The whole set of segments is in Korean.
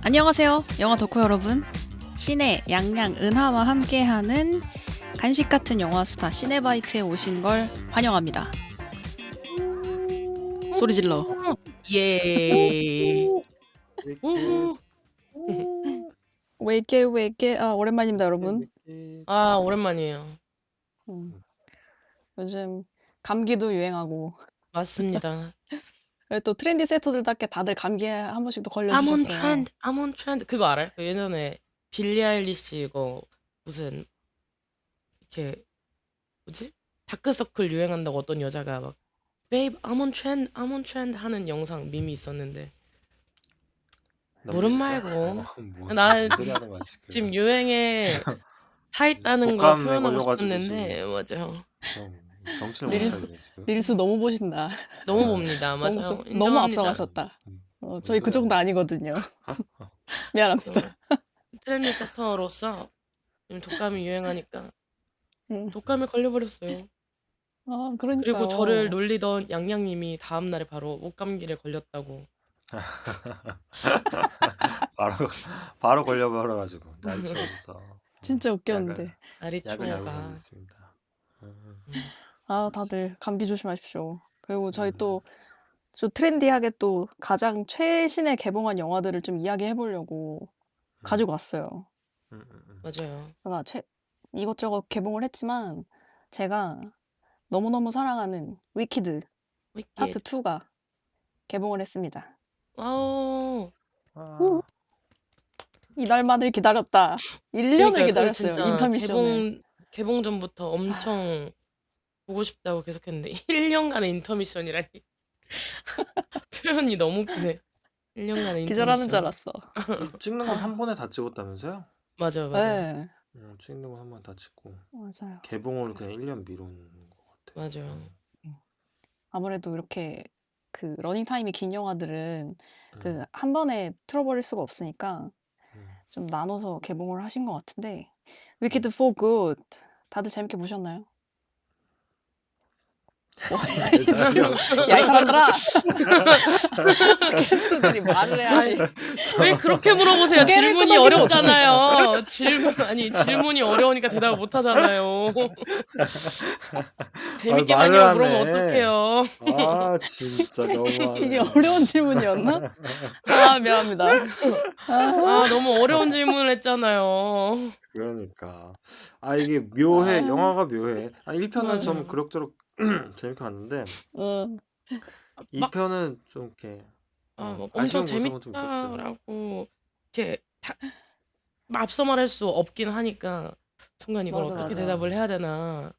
안녕하세요, 영화 덕후 여러분. 신의 양양 은하와 함께하는 간식 같은 영화 수다 시네바이트에 오신 걸 환영합니다. 소리 질러. 예. 우후. 왜게 오랜만입니다, 여러분. 아, 오랜만이에요. 요즘 감기도 유행하고 맞습니다. 또 트렌디 세터들답게 다들 감기에 한 번씩 또 I'm on 걸려주셨어요. trend, I'm on trend. 그거 알아요? 그 예전에 빌리 아일리시 이거 무슨 이렇게 뭐지? 다크서클 유행한다고 어떤 여자가 막 Babe, I'm on trend, I'm on trend 하는 영상 밈이 있었는데 모른 말고 나는 소리 하는 거야 지금 유행에 타 있다는 거 독감에 표현하고 걸려가지고 싶었는데 맞아요. 정신을 못 차리네 지금. 릴스 너무 보신다. 너무 봅니다. 맞아요. 너무 인정합니다. 앞서가셨다. 저희 그 정도 아니거든요. 미안합니다. 트렌드 세터로서 지금 독감이 유행하니까 독감에 걸려버렸어요. 아, 그러니까요. 그리고 저를 놀리던 양양님이 다음날에 바로 목감기를 걸렸다고. 바로 걸려버려가지고 날이 추워서 진짜 웃겼는데. 날이 약을 추워가. 있습니다. 아, 다들 감기 조심하십시오. 그리고 저희 또 트렌디하게 또 가장 최신에 개봉한 영화들을 좀 이야기해 보려고 가지고 왔어요. 맞아요. 제가 이것저것 개봉을 했지만 제가 너무너무 사랑하는 위키드 파트 2가 개봉을 했습니다. 와우. 이날만을 기다렸다. 1년을 그러니까요. 기다렸어요. 진짜 인터미션을. 개봉 전부터 엄청 보고 싶다고 계속했는데 1년간의 인터미션이라니. 표현이 너무 웃기네. 1년간의 인터미션. 기절하는 줄 알았어. 찍는 건 한 번에 다 찍었다면서요? 맞아요. 네. 찍는 건 한 번 다 찍고 맞아요. 개봉을 그냥 1년 미룬 것 같아요. 맞아요. 아무래도 이렇게 그 러닝 타임이 긴 영화들은 그 한 번에 틀어버릴 수가 없으니까 좀 나눠서 개봉을 하신 것 같은데 위키드 for good 다들 재밌게 보셨나요? 야, 이 사람들아! 게스트들이 말을 해야지. 왜 그렇게 물어보세요? 고개를 질문이 끄덕이면 어렵잖아요. 질문이 어려우니까 대답을 못 하잖아요. 재밌게 말을 다녀 하네. 물으면 어떡해요. 아 진짜 너무하네. 이게 어려운 질문이었나? 아, 미안합니다. 아, 너무 어려운 질문을 했잖아요. 그러니까 이게 묘해. 영화가 묘해. 1편은 맞아요. 좀 그럭저럭 재밌게 봤는데 2편은 좀 이렇게 엄청 아쉬운 구석은 좀 있었어요. 재밌다라고 이렇게 앞서 말할 수 없긴 하니까 순간 이걸 어떻게 대답을 해야 되나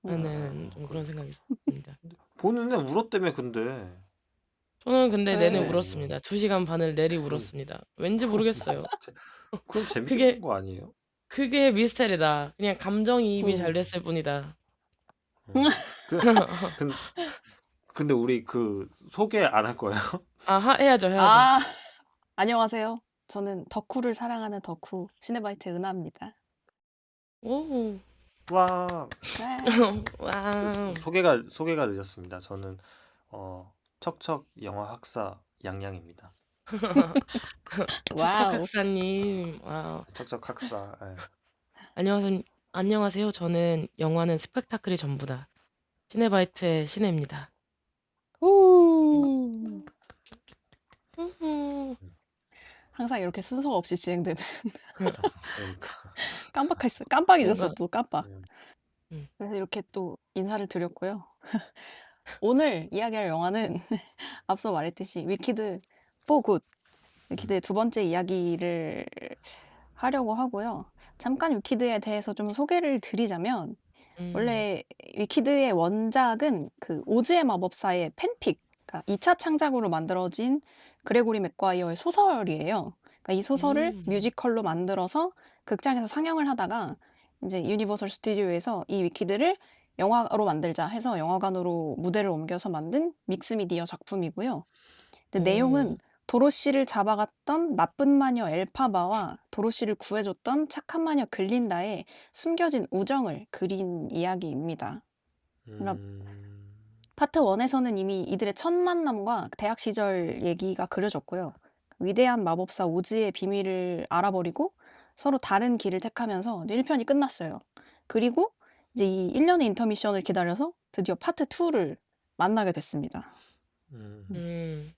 하는 좀 그런 생각이 있습니다. 보는데 울었다며 근데. 저는 근데 내내 네. 울었습니다. 2시간 반을 내리 울었습니다. 왠지 모르겠어요. 그럼 재밌게 본 거 아니에요? 그게 미스테리다. 그냥 감정이입이 잘 됐을 뿐이다. 근데 우리 그 소개 안 할 거예요? 해야죠. 안녕하세요. 저는 덕후를 사랑하는 덕후 시네바이트 은하입니다. 오. 와. 와우. 소개가 늦었습니다. 저는 척척 영화 학사 양양입니다. 척척 학사님. 와우. 척척 학사. 안녕하세요. 저는 영화는 스펙타클이 전부다. 시네바이트의 시네입니다. 항상 이렇게 순서가 없이 진행되는. 그러니까. 깜빡이졌어, 또 깜빡. 그래서 이렇게 또 인사를 드렸고요. 오늘 이야기할 영화는 앞서 말했듯이 위키드 for good. 위키드의 두 번째 이야기를 하려고 하고요. 잠깐 위키드에 대해서 좀 소개를 드리자면 원래 위키드의 원작은 그 오즈의 마법사의 팬픽, 그러니까 2차 창작으로 만들어진 그레고리 맥과이어의 소설이에요. 그러니까 이 소설을 뮤지컬로 만들어서 극장에서 상영을 하다가 이제 유니버설 스튜디오에서 이 위키드를 영화로 만들자 해서 영화관으로 무대를 옮겨서 만든 믹스미디어 작품이고요. 근데 내용은 도로시를 잡아갔던 나쁜 마녀 엘파바와 도로시를 구해줬던 착한 마녀 글린다의 숨겨진 우정을 그린 이야기입니다. 그러니까 파트 1에서는 이미 이들의 첫 만남과 대학 시절 얘기가 그려졌고요. 위대한 마법사 오즈의 비밀을 알아버리고 서로 다른 길을 택하면서 1편이 끝났어요. 그리고 이제 이 1년의 인터미션을 기다려서 드디어 파트 2를 만나게 됐습니다. 음. 음.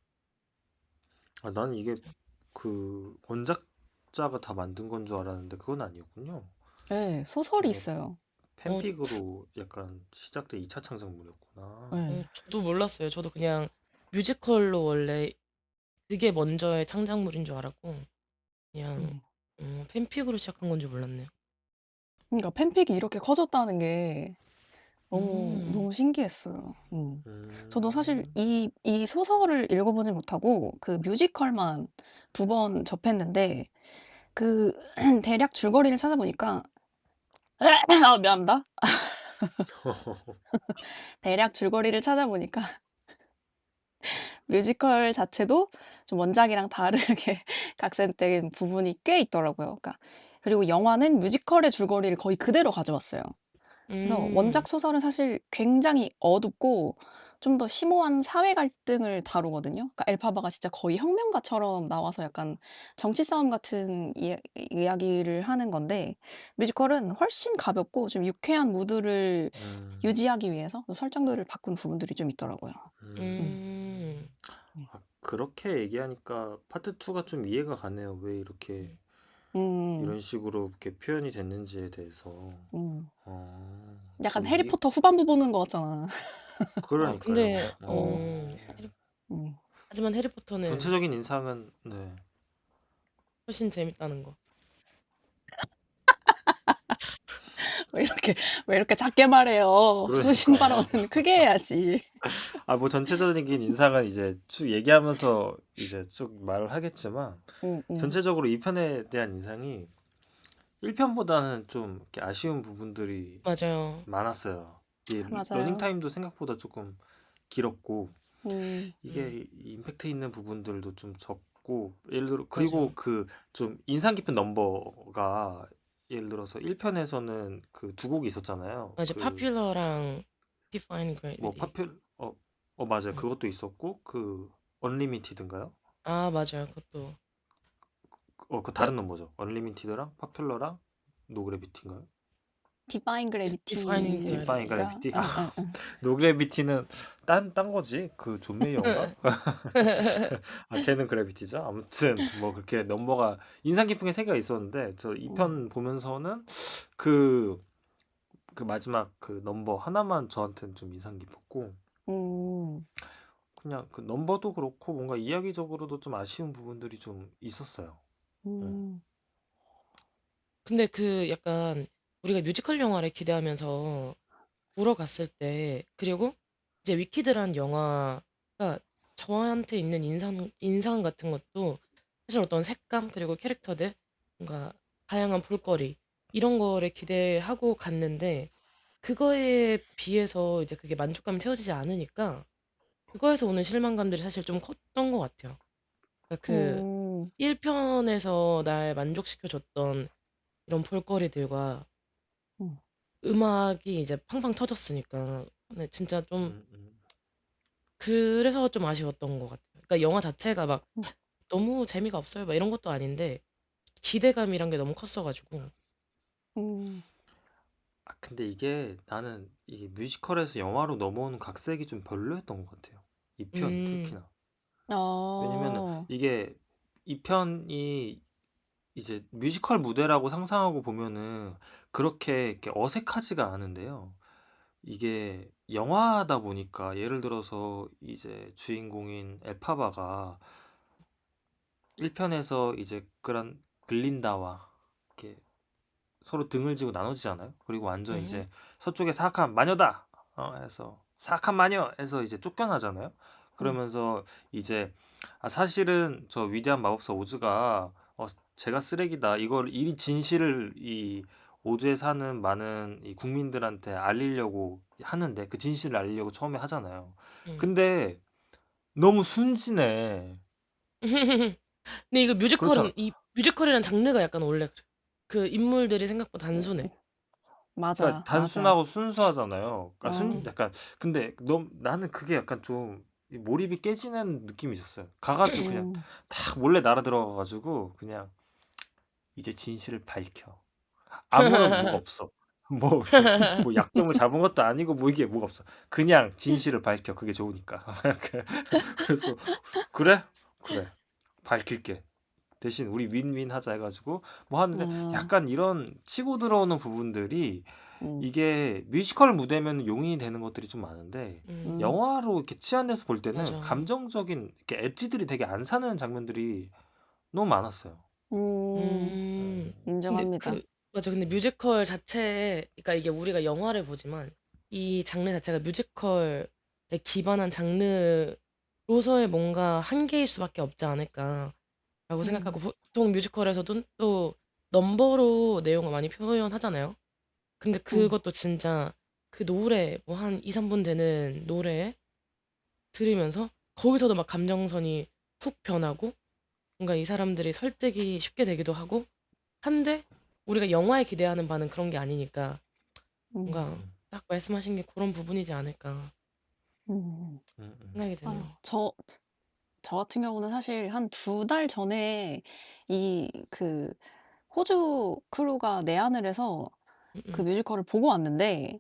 아, 나는 이게 맞아요. 그 원작자가 다 만든 건 줄 알았는데 그건 아니었군요. 네, 소설이 저게 있어요. 팬픽으로 약간 시작된 2차 창작물이었구나. 네. 저도 몰랐어요. 저도 그냥 뮤지컬로 원래 그게 먼저의 창작물인 줄 알았고 그냥 팬픽으로 시작한 건 줄 몰랐네요. 그러니까 팬픽이 이렇게 커졌다는 게 너무 음. 너무 신기했어요. 저도 사실 이 소설을 읽어보진 못하고 그 뮤지컬만 2번 접했는데 그 대략 줄거리를 찾아보니까 아 미안합니다. 대략 줄거리를 찾아보니까 뮤지컬 자체도 좀 원작이랑 다르게 각색된 부분이 꽤 있더라고요. 그러니까 그리고 영화는 뮤지컬의 줄거리를 거의 그대로 가져왔어요. 그래서 원작 음. 소설은 사실 굉장히 어둡고 좀 더 심오한 사회 갈등을 다루거든요. 그러니까 엘파바가 진짜 거의 혁명가처럼 나와서 약간 정치 싸움 같은 이야기를 하는 건데 뮤지컬은 훨씬 가볍고 좀 유쾌한 무드를 유지하기 위해서 설정들을 바꾼 부분들이 좀 있더라고요. 음. 아, 그렇게 얘기하니까 파트 2가 좀 이해가 가네요. 왜 이렇게 음. 이런 식으로 이렇게 표현이 됐는지에 대해서. 음. 더 약간 이해, 해리포터 후반부 보는 것 같잖아. 그러니까요. 근데 음. 음. 하지만 해리포터는 전체적인 인상은, 네. 훨씬 재밌다는 거. 왜 이렇게 작게 말해요. 소신 그러니까요. 발언은 크게 해야지. 아, 뭐 전체적인 인상은 이제 쭉 얘기하면서 이제 쭉 말을 하겠지만, 음. 전체적으로 2편에 대한 인상이 1편보다는 좀 이렇게 아쉬운 부분들이 맞아요. 많았어요. 이 러닝 맞아요. 타임도 생각보다 조금 길었고, 음. 이게 임팩트 있는 부분들도 좀 적고, 예를 들어 그리고 맞아요. 그 좀 인상 깊은 넘버가 예를 들어서 1편에서는 그 두 곡이 있었잖아요. 맞아. 그 파퓰러랑 Define 뭐 Gravity. 맞아요. 음. 그것도 있었고 그 언리미티드인가요? 아, 맞아요. 그것도. 그 그 다른 넘버죠. 언리미티드랑 파퓰러랑 노그래비티인가요? 디파인 Defining 디파인 Gravity. 그래비티가 그래비티. 노그래비티는 딴 거지. 그 존 메이어인가? 아, 걔는 그래비티죠. 아무튼 뭐 그렇게 넘버가 인상 깊은 게 세 개가 있었는데 저 2편 보면서는 그 그 마지막 그 넘버 하나만 저한테는 좀 인상 깊었고 음. 그냥 그 넘버도 그렇고 뭔가 이야기적으로도 좀 아쉬운 부분들이 좀 있었어요. 네. 음. 근데 그 약간 우리가 뮤지컬 영화를 기대하면서 보러 갔을 때 그리고 이제 위키드란 영화가 저한테 있는 인상 같은 것도 사실 어떤 색감 그리고 캐릭터들 뭔가 다양한 볼거리 이런 거를 기대하고 갔는데 그거에 비해서 이제 그게 만족감이 채워지지 않으니까 그거에서 오는 실망감들이 사실 좀 컸던 것 같아요. 그러니까 그 음. 1편에서 날 만족시켜줬던 이런 볼거리들과 음. 음악이 이제 팡팡 터졌으니까 근데 진짜 좀 음, 음. 그래서 좀 아쉬웠던 것 같아요. 그러니까 영화 자체가 막 음. 너무 재미가 없어요 막 이런 것도 아닌데 기대감이란 게 너무 컸어가지고 음. 아, 근데 이게 나는 이게 뮤지컬에서 영화로 넘어오는 각색이 좀 별로였던 것 같아요. 2편이 음, 특히나. 왜냐면은 어. 이게 2편이 이제 뮤지컬 무대라고 상상하고 보면은 그렇게 이렇게 어색하지가 않은데요. 이게 영화다 보니까 예를 들어서 이제 주인공인 엘파바가 1편에서 이제 그런 글린다와 이렇게 서로 등을 지고 나눠지잖아요. 그리고 완전 음, 이제 서쪽에 사악한 마녀다 해서 사악한 마녀 해서 이제 쫓겨나잖아요. 음. 그러면서 이제 사실은 저 위대한 마법사 오즈가 제가 쓰레기다. 이걸 이 진실을 이 오즈에 사는 많은 이 국민들한테 알리려고 하는데 그 진실을 알리려고 처음에 하잖아요. 음. 근데 너무 순진해. 근데 이거 그렇잖아. 이 뮤지컬이란 장르가 약간 원래 그래. 그 인물들이 생각보다 단순해. 그러니까 맞아. 맞아. 단순하고 순수하잖아요. 어. 약간 근데 나는 그게 약간 좀 이 몰입이 깨지는 느낌이 있었어요. 가가지고 그냥 음, 탁 몰래 날아 들어가가지고 그냥 이제 진실을 밝혀. 아무런 뭐가 없어. 뭐 이렇게 뭐 약점을 잡은 것도 아니고 뭐 이게 뭐가 없어. 그냥 진실을 밝혀. 그게 좋으니까. 그래서 그래? 그래. 밝힐게. 대신 우리 윈윈 하자 해가지고 뭐 하는데 음, 약간 이런 치고 들어오는 부분들이 음, 이게 뮤지컬 무대면 용인이 되는 것들이 좀 많은데 음, 음, 영화로 이렇게 치환돼서 볼 때는 맞아. 감정적인 이렇게 엣지들이 되게 안 사는 장면들이 너무 많았어요. 음. 근데 인정합니다. 맞아. 근데 뮤지컬 자체에, 그러니까 이게 우리가 영화를 보지만 이 장르 자체가 뮤지컬에 기반한 장르로서의 뭔가 한계일 수밖에 없지 않을까라고 생각하고, 음, 보통 뮤지컬에서도 또 넘버로 내용을 많이 표현하잖아요. 근데 음, 그것도 진짜 그 노래 뭐 한 2, 3분 되는 노래 들으면서 거기서도 막 감정선이 훅 변하고 뭔가 이 사람들이 설득이 쉽게 되기도 하고 한데, 우리가 영화에 기대하는 바는 그런 게 아니니까 음, 뭔가 음, 딱 말씀하신 게 그런 부분이지 않을까 음. 생각이 드네요. 아, 저 같은 경우는 사실 한 2달 전에 그 호주 크루가 내한을 해서 음, 그 음. 뮤지컬을 보고 왔는데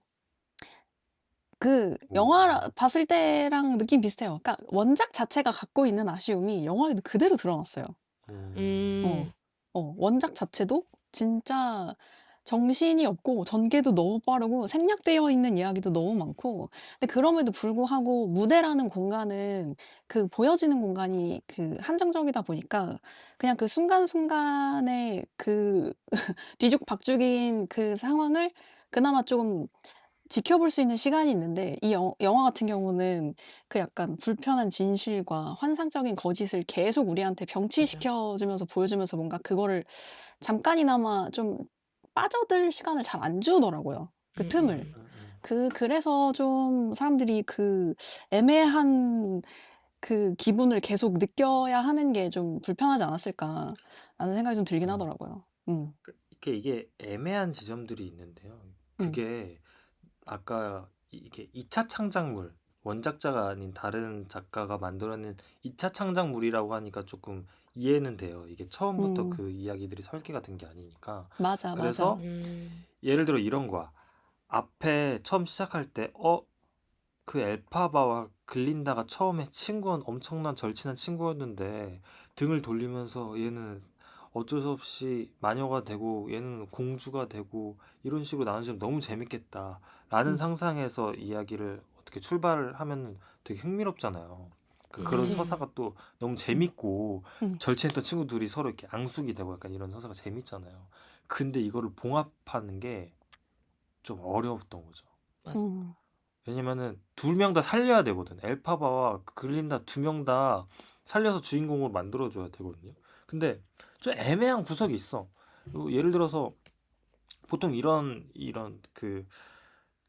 그 오, 영화 봤을 때랑 느낌 비슷해요. 그러니까 원작 자체가 갖고 있는 아쉬움이 영화에도 그대로 드러났어요. 어. 음, 원작 자체도 진짜 정신이 없고 전개도 너무 빠르고 생략되어 있는 이야기도 너무 많고 근데 그럼에도 불구하고 무대라는 공간은 그 보여지는 공간이 그 한정적이다 보니까 그냥 그 순간순간의 그 뒤죽박죽인 그 상황을 그나마 좀 지켜볼 수 있는 시간이 있는데 이 영화 같은 경우는 그 약간 불편한 진실과 환상적인 거짓을 계속 우리한테 맞아. 병치시켜 주면서 보여주면서 뭔가 그거를 잠깐이나마 좀 빠져들 시간을 잘 안 주더라고요, 그 틈을. 음. 그래서 좀 사람들이 그 애매한 그 기분을 계속 느껴야 하는 게 좀 불편하지 않았을까라는 생각이 좀 들긴 음. 하더라고요. 음. 이게 애매한 지점들이 있는데요. 음. 그게 아까 이게 2차 창작물, 원작자가 아닌 다른 작가가 만들어낸 2차 창작물이라고 하니까 조금 이해는 돼요. 이게 처음부터 음. 그 이야기들이 설계가 된 게 아니니까. 맞아, 맞아. 그래서 음. 예를 들어 이런 거야. 앞에 처음 시작할 때, 그 엘파바와 글린다가 처음에 엄청난 절친한 친구였는데 등을 돌리면서 얘는 어쩔 수 없이 마녀가 되고 얘는 공주가 되고 이런 식으로 나눠지면 너무 재밌겠다 라는 음. 상상에서 이야기를 어떻게 출발을 하면 되게 흥미롭잖아요. 그런 그치. 서사가 또 너무 음. 재밌고 음. 절친했던 친구 둘이 서로 이렇게 앙숙이 되고 약간 이런 서사가 재밌잖아요. 근데 이거를 봉합하는 게 좀 어려웠던 거죠. 맞아. 음. 왜냐면은 2명 다 살려야 되거든. 엘파바와 글린다 2명 다 살려서 주인공으로 만들어줘야 되거든요. 근데 좀 애매한 구석이 있어. 예를 들어서 보통 이런 그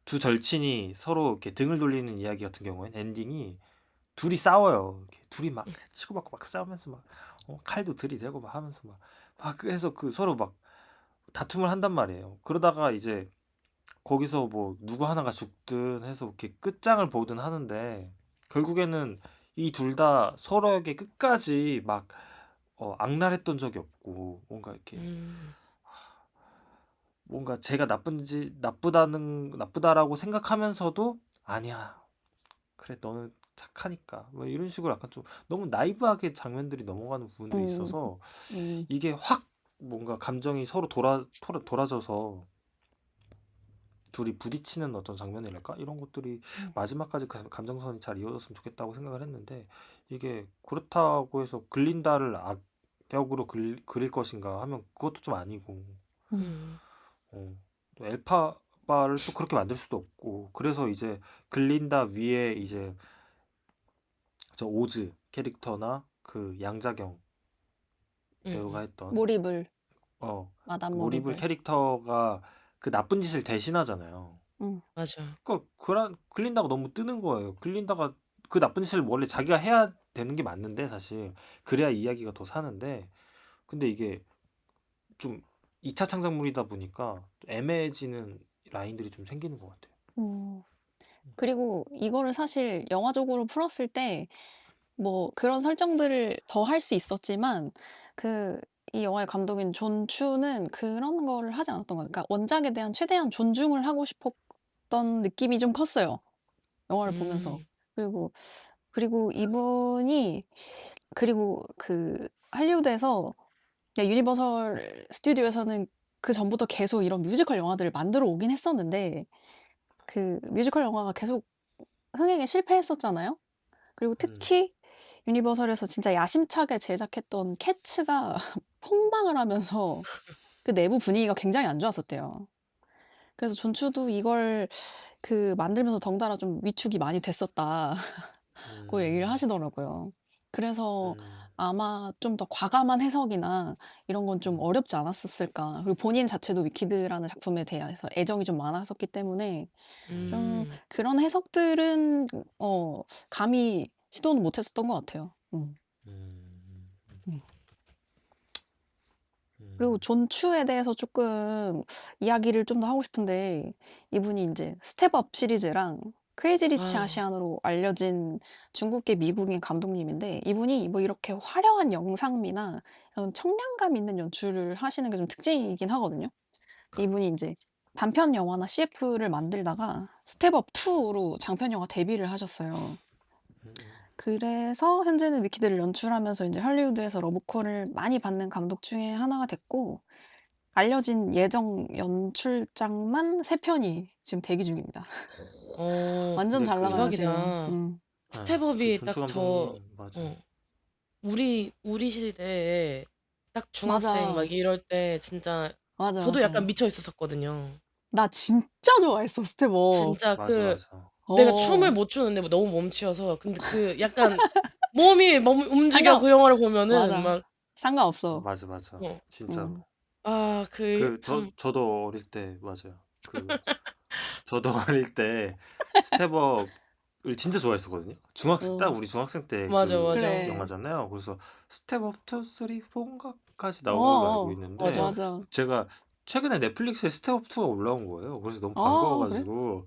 두 절친이 서로 이렇게 등을 돌리는 이야기 같은 경우엔 엔딩이 둘이 싸워요. 이렇게 둘이 막 치고받고 막 싸우면서 막 칼도 들이대고 막 하면서 막 해서 그 서로 막 다툼을 한단 말이에요. 그러다가 이제 거기서 뭐 누구 하나가 죽든 해서 이렇게 끝장을 보든 하는데 결국에는 이 둘 다 서로에게 끝까지 막 악랄했던 적이 없고 음. 뭔가 제가 나쁘다라고 생각하면서도 아니야 그래 너는 착하니까 뭐 이런 식으로 약간 좀 너무 나이브하게 장면들이 넘어가는 부분들이 음. 있어서 음. 이게 확 뭔가 감정이 서로 돌아져서 둘이 부딪히는 어떤 장면이랄까? 이런 것들이 음. 마지막까지 감정선이 잘 이어졌으면 좋겠다고 생각을 했는데 이게 그렇다고 해서 글린다를 악역으로 그릴 것인가 하면 그것도 좀 아니고 음. 음. 또 엘파바를 또 그렇게 만들 수도 없고 그래서 이제 글린다 위에 이제 저 오즈 캐릭터나 그 양자경 배우가 음. 했던 몰입을 그 마담 모리블 몰입을. 캐릭터가 그 나쁜 짓을 대신하잖아요. 음. 맞아. 그러니까 글린다가 너무 뜨는 거예요. 글린다가 그 나쁜 짓을 원래 자기가 해야 되는 게 맞는데 사실 그래야 이야기가 더 사는데 근데 이게 좀 2차 창작물이다 보니까 좀 애매해지는 라인들이 좀 생기는 것 같아요. 음. 그리고 이거를 사실 영화적으로 풀었을 때 뭐 그런 설정들을 더 할 수 있었지만 그 이 영화의 감독인 존 추는 그런 거를 하지 않았던 것 같아요. 그러니까 원작에 대한 최대한 존중을 하고 싶었던 느낌이 좀 컸어요, 영화를 보면서. 음. 그리고 이분이 그리고 그 할리우드에서 유니버설 스튜디오에서는 그전부터 계속 이런 뮤지컬 영화들을 만들어 오긴 했었는데 그 뮤지컬 영화가 계속 흥행에 실패했었잖아요. 그리고 음. 특히 유니버설에서 진짜 야심차게 제작했던 캐츠가 폭망을 하면서 그 내부 분위기가 굉장히 안 좋았었대요. 그래서 존추도 이걸 만들면서 덩달아 좀 위축이 많이 됐었다고 얘기를 음. 하시더라고요. 그래서 음. 아마 좀 더 과감한 해석이나 이런 건 좀 음. 어렵지 않았었을까. 그리고 본인 자체도 위키드라는 작품에 대해서 애정이 좀 많았었기 때문에 좀 음. 그런 해석들은 감히 시도는 못 했었던 것 같아요. 음. 음. 그리고 음. 존 추에 대해서 쪼끔 이야기를 좀 더 하고 싶은데 이분이 인제 스텝업 시리즈랑 크레이지 리치 아. 아시안으로 알려진 중국계 미국인 감독님인데 이분이 뭐 이렇게 화려한 영상미나 이런 청량감 있는 연출을 하시는 게 좀 특징이긴 하거든요. 이분이 인제 단편 영화나 CF를 만들다가 스텝업 2로 장편 영화 데뷔를 하셨어요. 음음. 그래서 현재는 위키드를 연출하면서 인제 할리우드에서 러브콜을 많이 받는 감독 중에 하나가 됐고 알려진 예정 연출작만 3 편이 지금 대기 중입니다. 완전 근데 잘 나가요 지금. 대박이다. 예. 그 스텝업이 존추 딱 감독님 맞아. 어 우리 시대에 딱 중학생 막 맞아. 이럴 때 진짜 맞아, 저도 약간 맞아. 미쳐 있었었거든요. 나 진짜 좋아했어 스텝업. 진짜 맞아, 맞아. 내가 춤을 어. 못 추는데 뭐 너무 몸치여서 근데 약간 몸 움직여 상관 그 영화를 보면은 맞아. 막 상관없어. 맞아, 맞아. 어 진짜로. 음. 참 저도 어릴 때 맞아요. 저도 어릴 때 스텝업을 진짜 좋아했었거든요. 어. 우리 중학생 때 맞아, 그 맞아. 그래. 영화잖아요. 그래서 스텝업 2, 3, 4인가까지 나온 걸로 알고 어어. 있는데 맞아. 맞아. 제가 최근에 넷플릭스에 스텝업 2가 올라온 거예요. 그래서 너무 반가워 아 그래? 가지고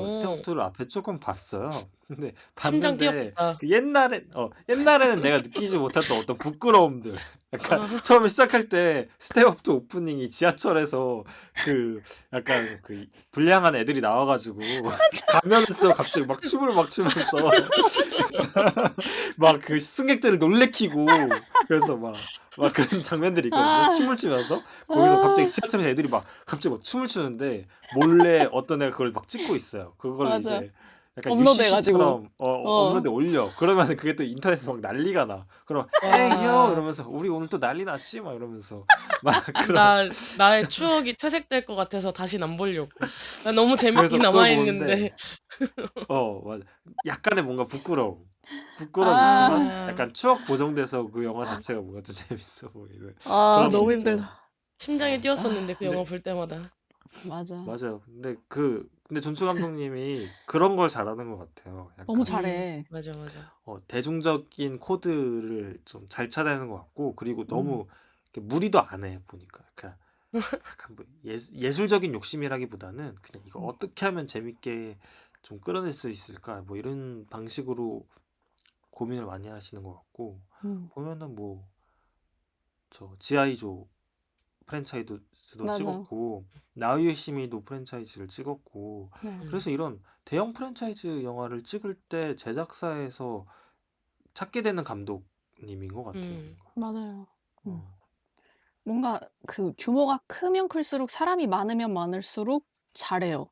스텝업 어 2를 앞에 조금 봤어요. 근데 심장 봤는데 뛰었겠다. 옛날에는 내가 느끼지 못했던 어떤 부끄러움들. 약간 아 처음에 시작할 때 스텝업 2 오프닝이 지하철에서 그 약간 불량한 애들이 나와 가지고 가면에서 갑자기 막 춤을 막 추면서 막 그 승객들을 놀래키고 그래서 막 그런 장면들이 있거든요. 아. 춤을 추면서 거기서 갑자기 아. 지하철에서 애들이 막 갑자기 막 춤을 추는데 몰래 어떤 애가 그걸 막 찍고 있어요. 그걸 맞아. 이제 약간 업로드해 가지고. UCC처럼 어. 업로드에 올려. 그러면은 그게 또 인터넷에서 막 난리가 나. 그럼 "에이 요." 와. 이러면서 "우리 오늘 또 난리 났지?" 막 이러면서 막 그런 나의 추억이 퇴색될 것 같아서 다신 안 보려고. 나 너무 재밌게 그래서 그걸 남아 있는데. 보는데 맞아. 약간의 뭔가 부끄러움 있지만 아. 아. 약간 추억 보정돼서 그 영화 자체가 뭔가 좀 재밌어 보이는 아 그런 게 너무 있죠. 힘들다. 심장이 뛰었었는데 그 근데 영화 볼 때마다. 맞아. 맞아요. 근데 존추 감독님이 그런 걸 잘하는 것 같아요. 너무 약간 잘해. 맞아, 맞아. 대중적인 코드를 좀 잘 찾아내는 것 같고 그리고 음. 너무 이렇게 무리도 안 해 보니까. 약간 뭐 예술적인 욕심이라기보다는 그냥 '이거 음. 어떻게 하면 재밌게 좀 끌어낼 수 있을까?' 뭐 이런 방식으로 고민을 많이 하시는 것 같고 음. 보면은 뭐 지아이 조 프랜차이즈도 맞아. 찍었고 나우의 시미도 프랜차이즈를 찍었고 네. 음. 그래서 이런 대형 프랜차이즈 영화를 찍을 때 제작사에서 찾게 되는 감독님인 것 같아요. 음. 뭔가. 맞아요. 음. 어. 뭔가 규모가 크면 클수록 사람이 많으면 많을수록 잘해요.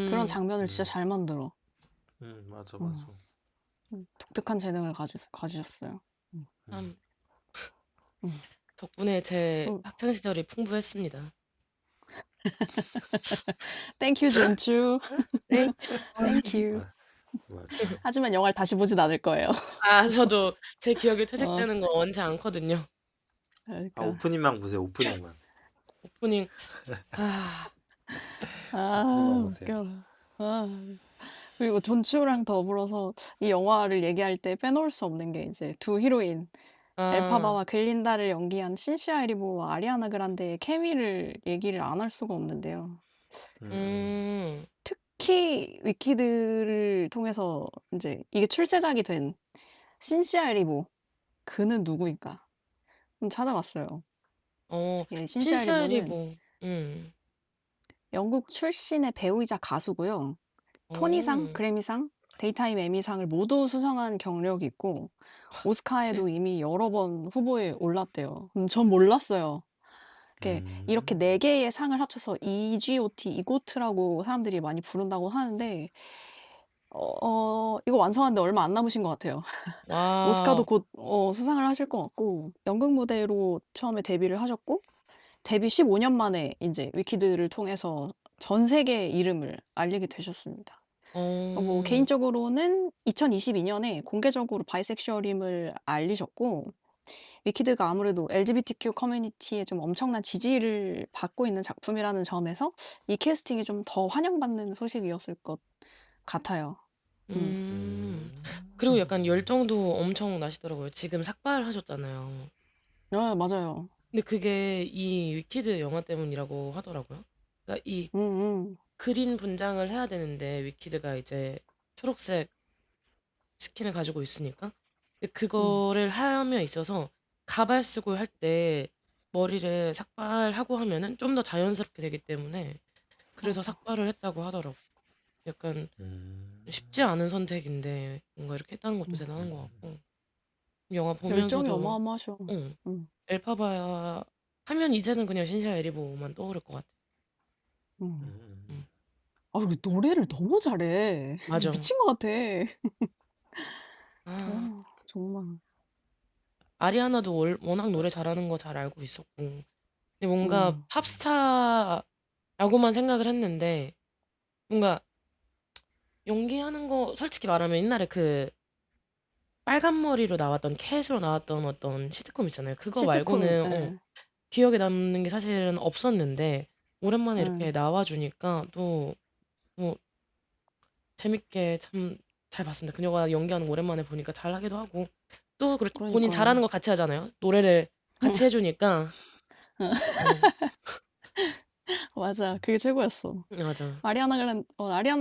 그런 음. 장면을 진짜 음. 잘 만들어. 맞아, 음. 맞아. 독특한 재능을 가지셨어요. 음. 음. 참 음. 덕분에 제 어 학창 시절이 풍부했습니다. 땡큐 존추. 네. 땡큐. 맞아. 하지만 영화를 다시 보진 않을 거예요. 저도 제 기억이 어. 퇴색되는 거 원치 않거든요. 그러니까. 오프닝만 보세요. 오프닝만. 오프닝 아 오프닝만 아 보세요. 웃겨라. 아. 그리고 존추랑 더불어서 이 영화를 얘기할 때 빼놓을 수 없는 게 이제 두 히로인 아. 엘파바와 글린다를 연기한 신시아 에리보와 아리아나 그란데의 케미를 얘기를 안 할 수가 없는데요. 음. 음. 음. 키 위키드를 통해서 인제 이게 출세작이 된 신시아 리보 그는 누구인가 찾아봤어요. 예 신시아 신샤일이 리보는 뭐 영국 출신의 배우이자 가수고요. 토니상, 어. 그래미상, 데이타임 에미상을 모두 수상한 경력이 있고 실 오스카에도 이미 여러 번 후보에 올랐대요. 전 몰랐어요. 이렇게 4 음. 개의 상을 합쳐서 EGOT, 이고트라고 사람들이 많이 부른다고 하는데 이거 완성하는데 얼마 안 남으신 것 같아요. 오스카도 와우. 곧 수상을 하실 것 같고 연극 무대로 처음에 데뷔를 하셨고 데뷔 15년 만에 인제 위키드를 통해서 전 세계에 이름을 알리게 되셨습니다. 뭐 어. 개인적으로는 2022년에 공개적으로 바이섹슈얼임을 알리셨고 위키드가 아무래도 LGBTQ 커뮤니티에 좀 엄청난 지지를 받고 있는 작품이라는 점에서 이 캐스팅이 좀 더 환영받는 소식이었을 것 같아요. 음. 그리고 약간 음. 열정도 엄청 나시더라고요. 지금 삭발하셨잖아요. 네 맞아요. 근데 그게 이 위키드 영화 때문이라고 하더라고요. 그러니까 이 음음. 그린 분장을 해야 되는데 위키드가 이제 초록색 스킨을 가지고 있으니까. 근데 음. 그거를 함에 있어서 가발 쓰고 할 때 머리를 삭발하고 하면은 좀 더 자연스럽게 되기 때문에 그래서 맞아. 삭발을 했다고 하더라고요. 약간 음. 쉽지 않은 선택인데 뭔가 이렇게 했다는 것도 음. 대단한 것 같고 영화 열정이 보면서도 어마어마하셔. 응, 음. 엘파바야 하면 이제는 그냥 신시아 에리보만 떠오를 것 같아. 음. 음. 음, 아 그리고 노래를 너무 잘해. 맞아. 미친 것 같아. 아, 정말. 아리아나도 워낙 노래 잘하는 거 잘 알고 있었고 근데 뭔가 음. 팝스타라고만 생각을 했는데 뭔가 연기하는 거 솔직히 말하면 옛날에 그 빨간 머리로 나왔던 캣으로 나왔던 어떤 시트콤 있잖아요. 그거 시트콤 말고는 예. 기억에 남는 게 사실은 없었는데 오랜만에 이렇게 예. 나와주니까 또 뭐 재밌게 참 잘 봤습니다. 그녀가 연기하는 거 오랜만에 보니까 잘하기도 하고 또 그렇 본인 잘하는 그러니까요. 거 같이 하잖아요. 노래를 같이 해주니까 어, 맞아. 그게 최고였어. 맞아. 아리아나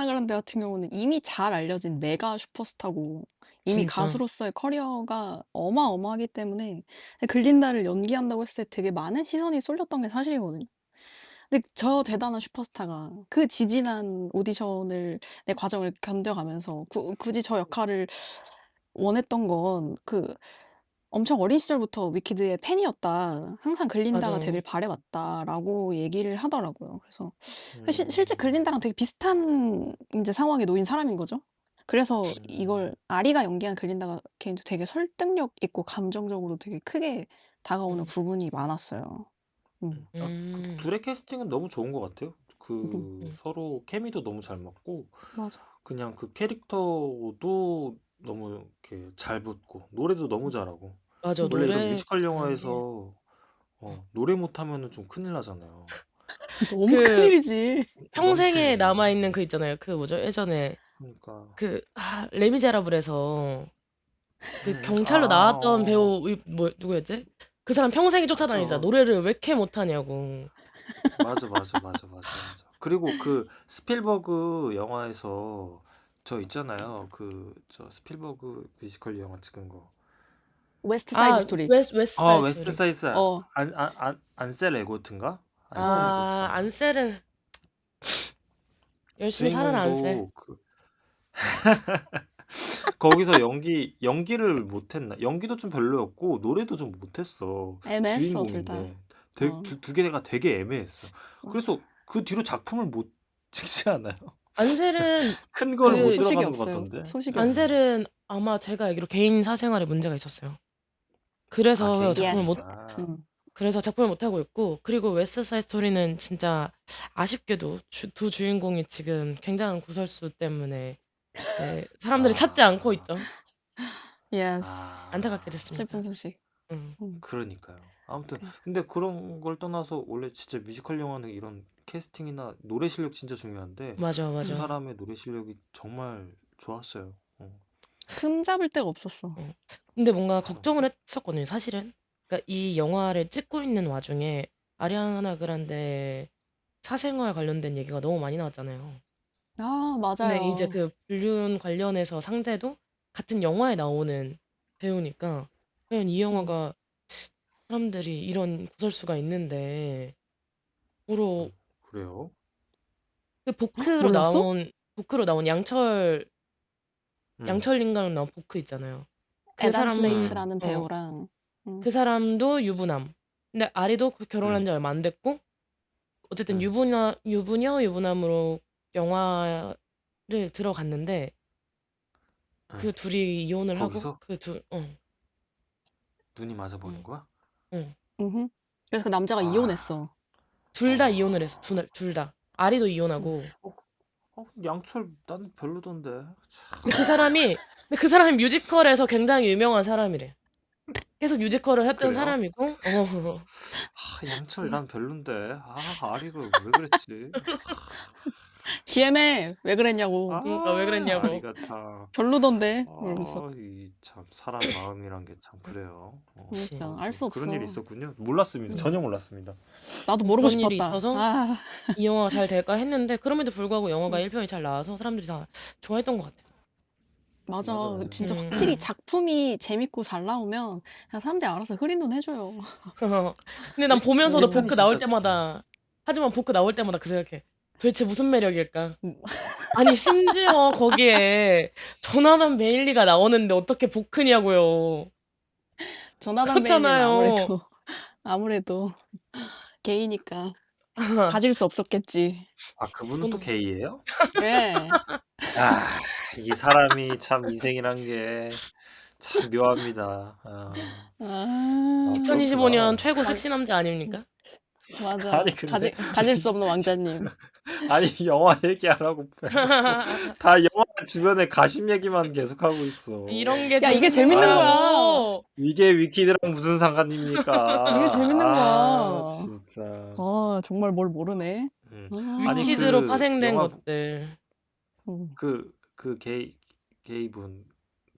그란데 같은 경우는 이미 잘 알려진 메가 슈퍼스타고 이미 진짜 가수로서의 커리어가 어마어마하기 때문에 글린다를 연기한다고 했을 때 되게 많은 시선이 쏠렸던 게 사실이거든요. 근데 저 대단한 슈퍼스타가 그 지진한 오디션을 내 과정을 견뎌가면서 굳이 저 역할을 원했던 건 엄청 어린 시절부터 위키드의 팬이었다. 항상 글린다가 맞아. 되길 바라봤다라고 얘기를 하더라고요. 그래서 실제 음. 글린다랑 되게 비슷한 인제 상황에 놓인 사람인 거죠. 그래서 음. 이걸 아리가 연기한 글린다가 개인적으로 되게 설득력 있고 감정적으로 되게 크게 다가오는 음, 부분이 많았어요. 음. 아 그 음, 둘의 캐스팅은 너무 좋은 것 같아요. 그 음. 서로 케미도 너무 잘 맞고 맞아. 그냥 그 캐릭터도 너무 이렇게 잘 붙고 노래도 너무 음. 잘하고 맞아. 원래 이런 노래 뮤지컬 잘하는 게 영화에서 노래 못하면은 좀 큰일 나잖아요. 너무 그 큰일이지. 너무 평생에 큰일이죠. 남아있는 그 있잖아요. 그 뭐죠? 예전에 그러니까 레미제라블에서 그 경찰로 아, 나왔던 배우 뭐 누구였지? 그 사람 평생이 맞아. 쫓아다니자 노래를 왜 이렇게 못하냐고. 맞아, 맞아, 맞아, 맞아, 맞아. 그리고 그 스필버그 영화에서 저 있잖아요. 그 저 스필버그 뮤지컬 영화 찍은 거. 웨스트 사이드 아, 스토리. 웨스트 사이드 웨스트 스토리. 사이드 어. 안셀 에고트인가? 안셀 어. 아, 에고트인가? 안셀은 열심히 살아라 안셀. 주인공도 거기서 연기를 못했나? 연기도 좀 별로였고 노래도 좀 못했어. 애매했어 둘 다. 주인공인데 어. 두 개가 되게 애매했어. 맞아. 그래서 그 뒤로 작품을 못 찍지 않아요? 안셀은 큰 걸 못 그 소식이 들어가는 것 없어요. 같던데. 소식이 없어. 안셀은 아마 제가 알기로 개인 사생활에 문제가 있었어요. 아, 그래서 개인 작품을 못 예스. 아, 음. 그래서 작품을 못 하고 있고 그리고 웨스트 사이드 스토리는 진짜 아쉽게도 두 주인공이 지금 굉장한 구설수 때문에 이제 사람들이 찾지 않고 아, 있죠. 예스. 안타깝게 아, 슬픈 됐습니다. 소식. 음. 음. 그러니까요. 아무튼 그 근데 그런 걸 떠나서 원래 진짜 뮤지컬 영화는 이런 캐스팅이나 노래 실력 진짜 중요한데 맞아, 두 음. 맞아. 사람의 노래 실력이 정말 좋았어요. 흠잡을 데가 없었어. 어. 근데 뭔가 그래서 걱정을 했었거든요, 사실은. 그러니까 이 영화를 찍고 있는 와중에 아리아나 그란데 사생활 관련된 얘기가 너무 많이 나왔잖아요. 아, 근데 이제 맞아요. 그 불륜 관련해서 상대도 같은 영화에 나오는 배우니까 과연 이 음. 영화가 사람들이 이런 구설수가 있는데 보러 그래요? 그 몰랐어? 보크로 나온 음. 양철인간으로 나온 보크 있잖아요. 그 에단 사람 슬레이트라는 배우랑 그 사람도 유부남. 근데 아리도 결혼한 음. 지 얼마 안 됐고 어쨌든 음. 유부남으로 영화를 들어갔는데 그 둘이 이혼을 하고 거기서 눈이 맞아 버린 응, 거야? 응. 음흠. 그래서 그 남자가 아. 이혼했어. 둘 다 이혼을 했어. 둘 다. 아리도 이혼하고. 어, 양철 난 별로던데. 참. 근데 그 사람이 뮤지컬에서 굉장히 유명한 사람이래. 계속 뮤지컬을 했던 그래요? 사람이고, 양철 난 별론데. 아리가 왜 그랬지? DM에 왜 그랬냐고. 그러니까 왜 그랬냐고. 아리가 참. 별로던데. 이러면서. 이 참 사람 마음이란 게 참 그래요. 그치. 그러니까 알 아무튼 수 그런 일이 없어. 있었군요. 몰랐습니다. 음. 전혀 몰랐습니다. 나도 모르고 그런 일이 싶었다. 있어서 아, 이 영화가 잘 될까 했는데, 그럼에도 불구하고 영화가 음. 1편이 잘 나와서 사람들이 다 좋아했던 것 같아. 맞아. 맞아요. 진짜 음. 확실히 작품이 재밌고 잘 나오면 그냥 사람들이 알아서 흐린눈 해줘요. 근데 난 보면서도 1편이 보크 나올 진짜 때마다, 하지만 보크 나올 때마다 그 생각해. 도대체 무슨 매력일까? 음. 아니, 심지어 거기에 조나단 베일리가 나오는데 어떻게 보크냐고요. 조나단 베일리는 그렇잖아요. 아무래도 게이니까 가질 수 없었겠지. 그분은 또 저는 게이예요? 왜? 이 사람이 참 인생이란 게 참 묘합니다. 아, 그렇구나. 2025년 최고 왕, 섹시 남자 아닙니까? 맞아. 아니 근데 가질 수 없는 왕자님. 아니 영화 얘기하라고 해놓고 다 영화 주변에 가심 얘기만 계속하고 있어. 이런 게 야, 이게 재밌는 재밌는 거야. 거라고. 이게 위키드랑 무슨 이게 상관입니까? 재밌는 거야. 진짜. 아, 정말 뭘 모르네. 아니 아, 위키드로 그 파생된 영화 것들. 음. 그 게이분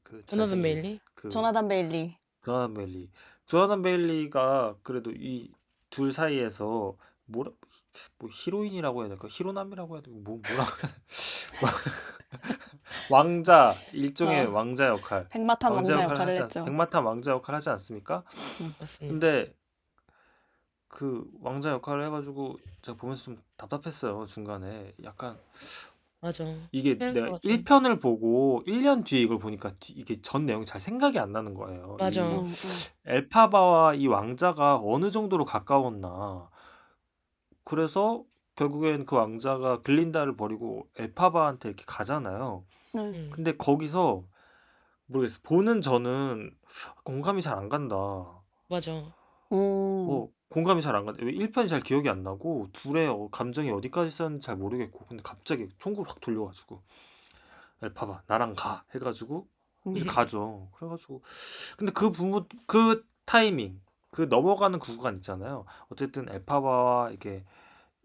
그 조나단 잘생긴 베일리? 그 조나단 베일리. 조나단 베일리. 조나단 베일리가 그래도 이 둘 사이에서 뭐라 뭐 히로인이라고 해야 될까? 히로남이라고 해야 될까? 뭐라 그래야 왕자 일종의 어, 왕자 역할 백마탄 왕자 역할을 하지 했죠. 백마탄 왕자 역할 하지 않습니까? 맞습니다. 근데 그 왕자 역할을 해가지고 제가 보면서 좀 답답했어요 중간에 약간 맞아. 이게 내가 캐릭터가 좀. 1편을 보고 1년 뒤에 이걸 보니까 이게 전 내용이 잘 생각이 안 나는 거예요. 이 맞아. 엘파바와 이 왕자가 어느 정도로 가까웠나. 그래서 결국엔 그 왕자가 글린다를 버리고 엘파바한테 이렇게 가잖아요. 음. 근데 거기서 모르겠어. 보는 저는 공감이 잘 안 간다. 맞아. 공감이 잘 안 간다. 왜 1편이 잘 기억이 안 나고 둘의 감정이 어디까지 있었는지 잘 모르겠고 근데 갑자기 총구를 확 돌려가지고 봐봐 나랑 가 해가지고 이제 가죠. 그래가지고 근데 그 부분 그 타이밍 그 넘어가는 그 구간 있잖아요. 어쨌든 에파바와 이게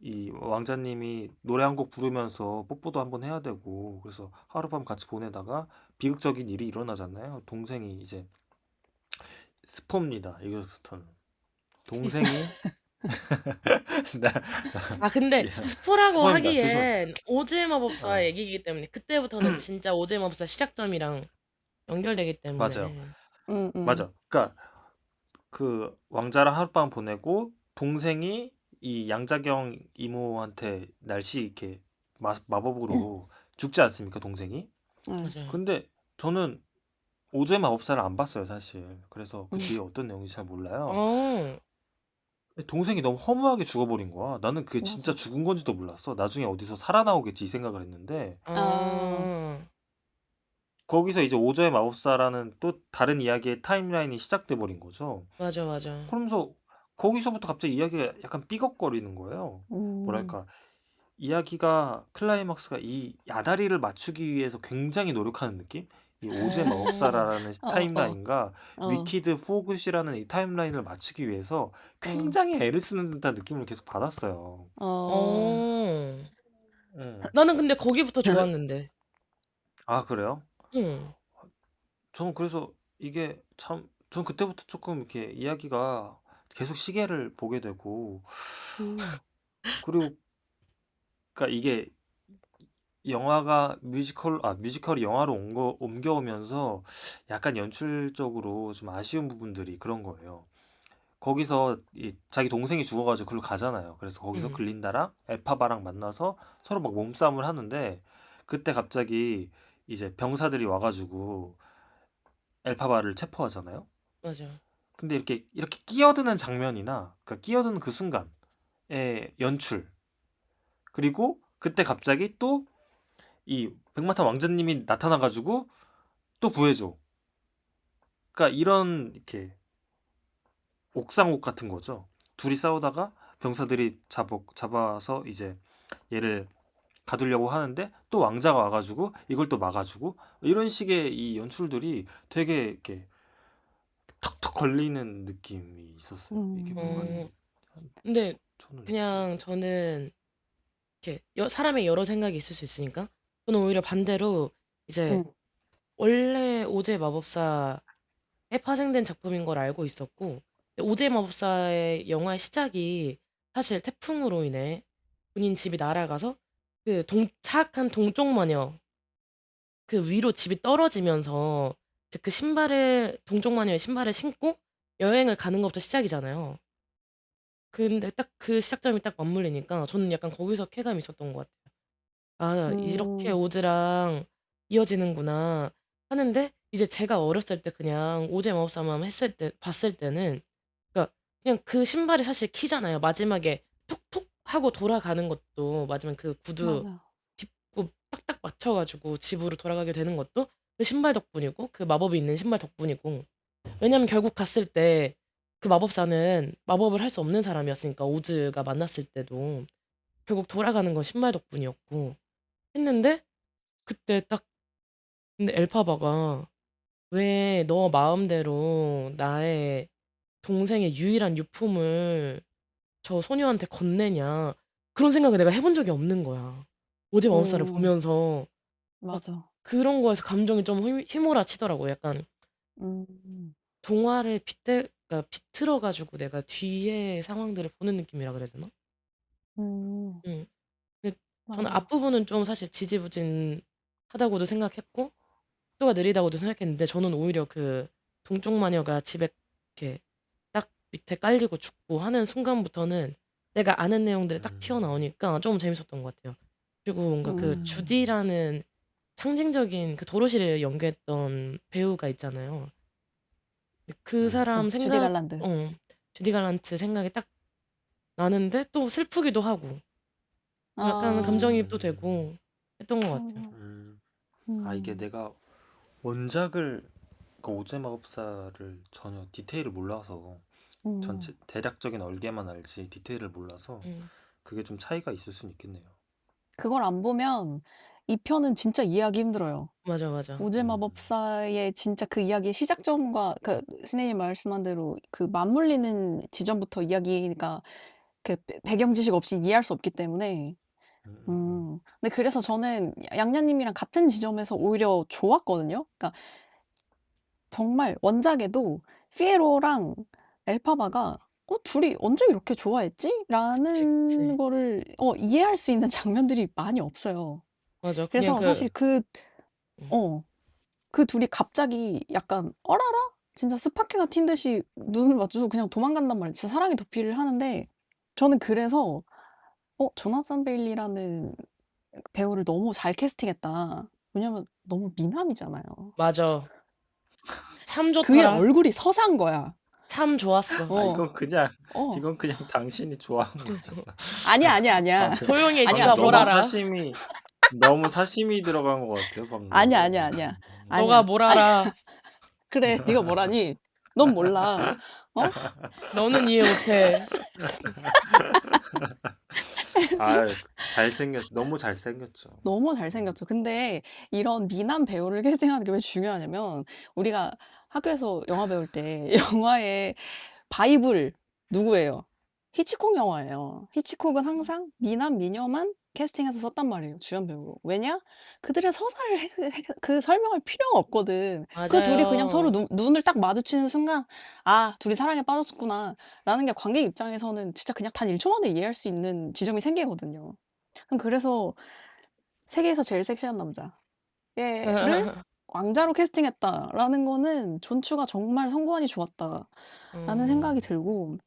이 왕자님이 노래 한 곡 부르면서 뽀뽀도 한번 해야 되고 그래서 하룻밤 같이 보내다가 비극적인 일이 일어나잖아요. 동생이 이제 스포입니다. 이거부터는 동생이 근데 예, 스포라고 스포입니다. 조심하세요. 하기엔 오즈의 마법사 어, 얘기이기 때문에 그때부터는 진짜 오즈의 마법사 시작점이랑 연결되기 맞아요. 때문에. 맞아. 그러니까 그 왕자랑 하룻밤 보내고 동생이 이 양자경 이모한테 날씨 이렇게 마법으로 죽지 않습니까, 동생이? 맞아요. 근데 저는 오즈의 마법사를 안 봤어요, 사실. 그래서 그 뒤에 어떤 내용인지 잘 몰라요. 어. 근데 동생이 너무 허무하게 죽어버린 거야. 나는 그게 진짜 맞아. 죽은 건지도 몰랐어. 나중에 어디서 살아나오겠지 이 생각을 했는데 아, 거기서 이제 오즈의 마법사라는 또 다른 이야기의 타임라인이 시작돼 버린 거죠. 맞아, 맞아. 그러면서 거기서부터 갑자기 이야기가 약간 삐걱거리는 거예요. 음, 뭐랄까 이야기가 클라이막스가 이 야다리를 맞추기 위해서 굉장히 노력하는 느낌? 이 오즈의 마법사라는 어, 어, 타임라인과 어, 위키드 포굿이라는 이 타임라인을 맞추기 위해서 어, 굉장히 애를 쓰는 듯한 느낌을 계속 받았어요. 어, 어. 음. 나는 근데 거기부터 좋았는데. 그래요? 응. 저는 그래서 이게 참, 전 그때부터 조금 이렇게 이야기가 계속 시계를 보게 되고, 음, 그리고, 그러니까 이게 영화가 뮤지컬이 영화로 옮겨오면서 약간 연출적으로 좀 아쉬운 부분들이 그런 거예요. 거기서 자기 동생이 죽어가지고 글로 가잖아요. 그래서 거기서 음. 글린다랑 엘파바랑 만나서 서로 막 몸싸움을 하는데 그때 갑자기 이제 병사들이 와가지고 엘파바를 체포하잖아요. 맞아. 근데 이렇게 끼어드는 장면이나 그러니까 끼어드는 그 순간의 연출 그리고 그때 갑자기 또 이 백마탄 왕자님이 나타나가지고 또 구해줘. 그러니까 이런 이렇게 옥상옥 같은 거죠. 둘이 싸우다가 병사들이 잡아서 이제 얘를 가두려고 하는데 또 왕자가 와가지고 이걸 또 막아주고 이런 식의 이 연출들이 되게 이렇게 턱턱 걸리는 느낌이 있었어요. 이게 뭔가 음, 어, 근데 저는 느낌이. 그냥 저는 이렇게 사람의 여러 생각이 있을 수 있으니까 저는 오히려 반대로 이제 음, 원래 오즈의 마법사에 파생된 작품인 걸 알고 있었고 오즈의 마법사의 영화의 시작이 사실 태풍으로 인해 본인 집이 날아가서 그 사악한 동쪽 마녀 그 위로 집이 떨어지면서 이제 그 신발을 동쪽 마녀의 신발을 신고 여행을 가는 것부터 시작이잖아요. 근데 딱 그 시작점이 딱 맞물리니까 저는 약간 거기서 쾌감이 있었던 것 같아요. '아 이렇게 음, 오즈랑 이어지는구나.' 하는데 이제 제가 어렸을 때 그냥 오즈의 마법사만 했을 때 봤을 때는 그러니까 그냥 그 신발이 사실 키잖아요. 마지막에 톡톡 하고 돌아가는 것도 마지막 그 구두 맞아. 짚고 딱딱 맞춰 가지고 집으로 돌아가게 되는 것도 그 신발 덕분이고 그 마법이 있는 신발 덕분이고 왜냐면 결국 갔을 때 그 마법사는 마법을 할 수 없는 사람이었으니까 오즈가 만났을 때도 결국 돌아가는 건 신발 덕분이었고 했는데 그때 딱 근데 엘파바가 "왜 너 마음대로 나의 동생의 유일한 유품을 저 소녀한테 건네냐." 그런 생각을 내가 해본 적이 없는 거야. 오즈 마법사를 음, 보면서 막 맞아. 그런 거에서 감정이 좀 휘몰아치더라고요. 약간 음, 동화를 그러니까 비틀어 가지고 내가 뒤의 상황들을 보는 느낌이라 그래야 되나? 음, 음. 근데 저는 맞아. 앞부분은 좀 사실 지지부진하다고도 생각했고 속도가 느리다고도 생각했는데 저는 오히려 그 동쪽 마녀가 집에 이렇게 딱 밑에 깔리고 죽고 하는 순간부터는 내가 아는 내용들이 딱 음, 튀어나오니까 좀 재밌었던 것 같아요. 그리고 뭔가 그 음, 주디라는 상징적인 그 도로시를 연기했던 배우가 있잖아요. 그 사람 주디 생각 갈란드. 주디 갈란트 생각이 딱 나는데 또 슬프기도 하고 약간 아, 감정이입도 음, 되고 했던 것 같아요. 어, 음. 이게 음, 내가 원작을 그 오즈의 마법사를 전혀 디테일을 몰라서 음. 전체 대략적인 얼개만 알지 디테일을 몰라서 음. 그게 좀 차이가 있을 수는 있겠네요. 그걸 안 보면 이 편은 진짜 이해하기 힘들어요. 맞아, 맞아. 오즈의 음, 마법사의 진짜 그 이야기의 시작점과 그 선생님 말씀한 대로 그 맞물리는 지점부터 이야기가 그 배경 지식 없이 이해할 수 없기 때문에 근데 그래서 저는 양냐님이랑 같은 지점에서 오히려 좋았거든요. 그러니까 정말 원작에도 피에로랑 엘파바가 '둘이 언제 이렇게 그치, 좋아했지?'라는 그치. 거를 이해할 수 있는 장면들이 많이 없어요. 맞아. 그냥 그래서 사실 음, 어 그 둘이 갑자기 약간 어라라? 진짜 스파크가 튄 듯이 눈을 마주치고 그냥 도망간단 말이에요. 진짜 사랑의 도피를 하는데 저는 그래서 '조나산 베일리라는 배우를 너무 잘 캐스팅했다.' 왜냐면 너무 미남이잖아요. 맞아. 참 그의 좋더라. 얼굴이 서사인 거야. 참 좋았어. 어. 이건 그냥 어. 당신이 좋아하는 거잖아. 아니야, 아니야, 아니야. 조용히 해. 아니야, 네가 뭘 너무 알아. 사심이 들어간 것 같아요, 아니야, 방금. 아니야, 아니야. 너가 아니야. 뭘 아니야. 알아. 그래. 네가 뭐라니? 넌 몰라. 어? 너는 이해 못해. 그래서 너무 잘생겼죠. 너무 음, 잘생겼죠. 근데 이런 미남 배우를 캐스팅하는 게 왜 중요하냐면 우리가 학교에서 영화 배울 때 영화의 바이블 누구예요? 히치콕 영화예요. 히치콕은 항상 미남 미녀만 캐스팅해서 썼단 말이에요, 주연 배우로. 왜냐? 그들의 서사를 그 설명할 필요가 없거든. 그 둘이 그냥 서로 맞아요. 눈을 딱 마주치는 순간 '아 둘이 사랑에 빠졌구나.'라는 게 관객 입장에서는 진짜 그냥 단 1초 만에 이해할 수 있는 지점이 생기거든요. 그래서 세계에서 제일 섹시한 남자 얘를 왕자로 캐스팅했다라는 거는 존추가 정말 성구안이 좋았다라는 생각이 들고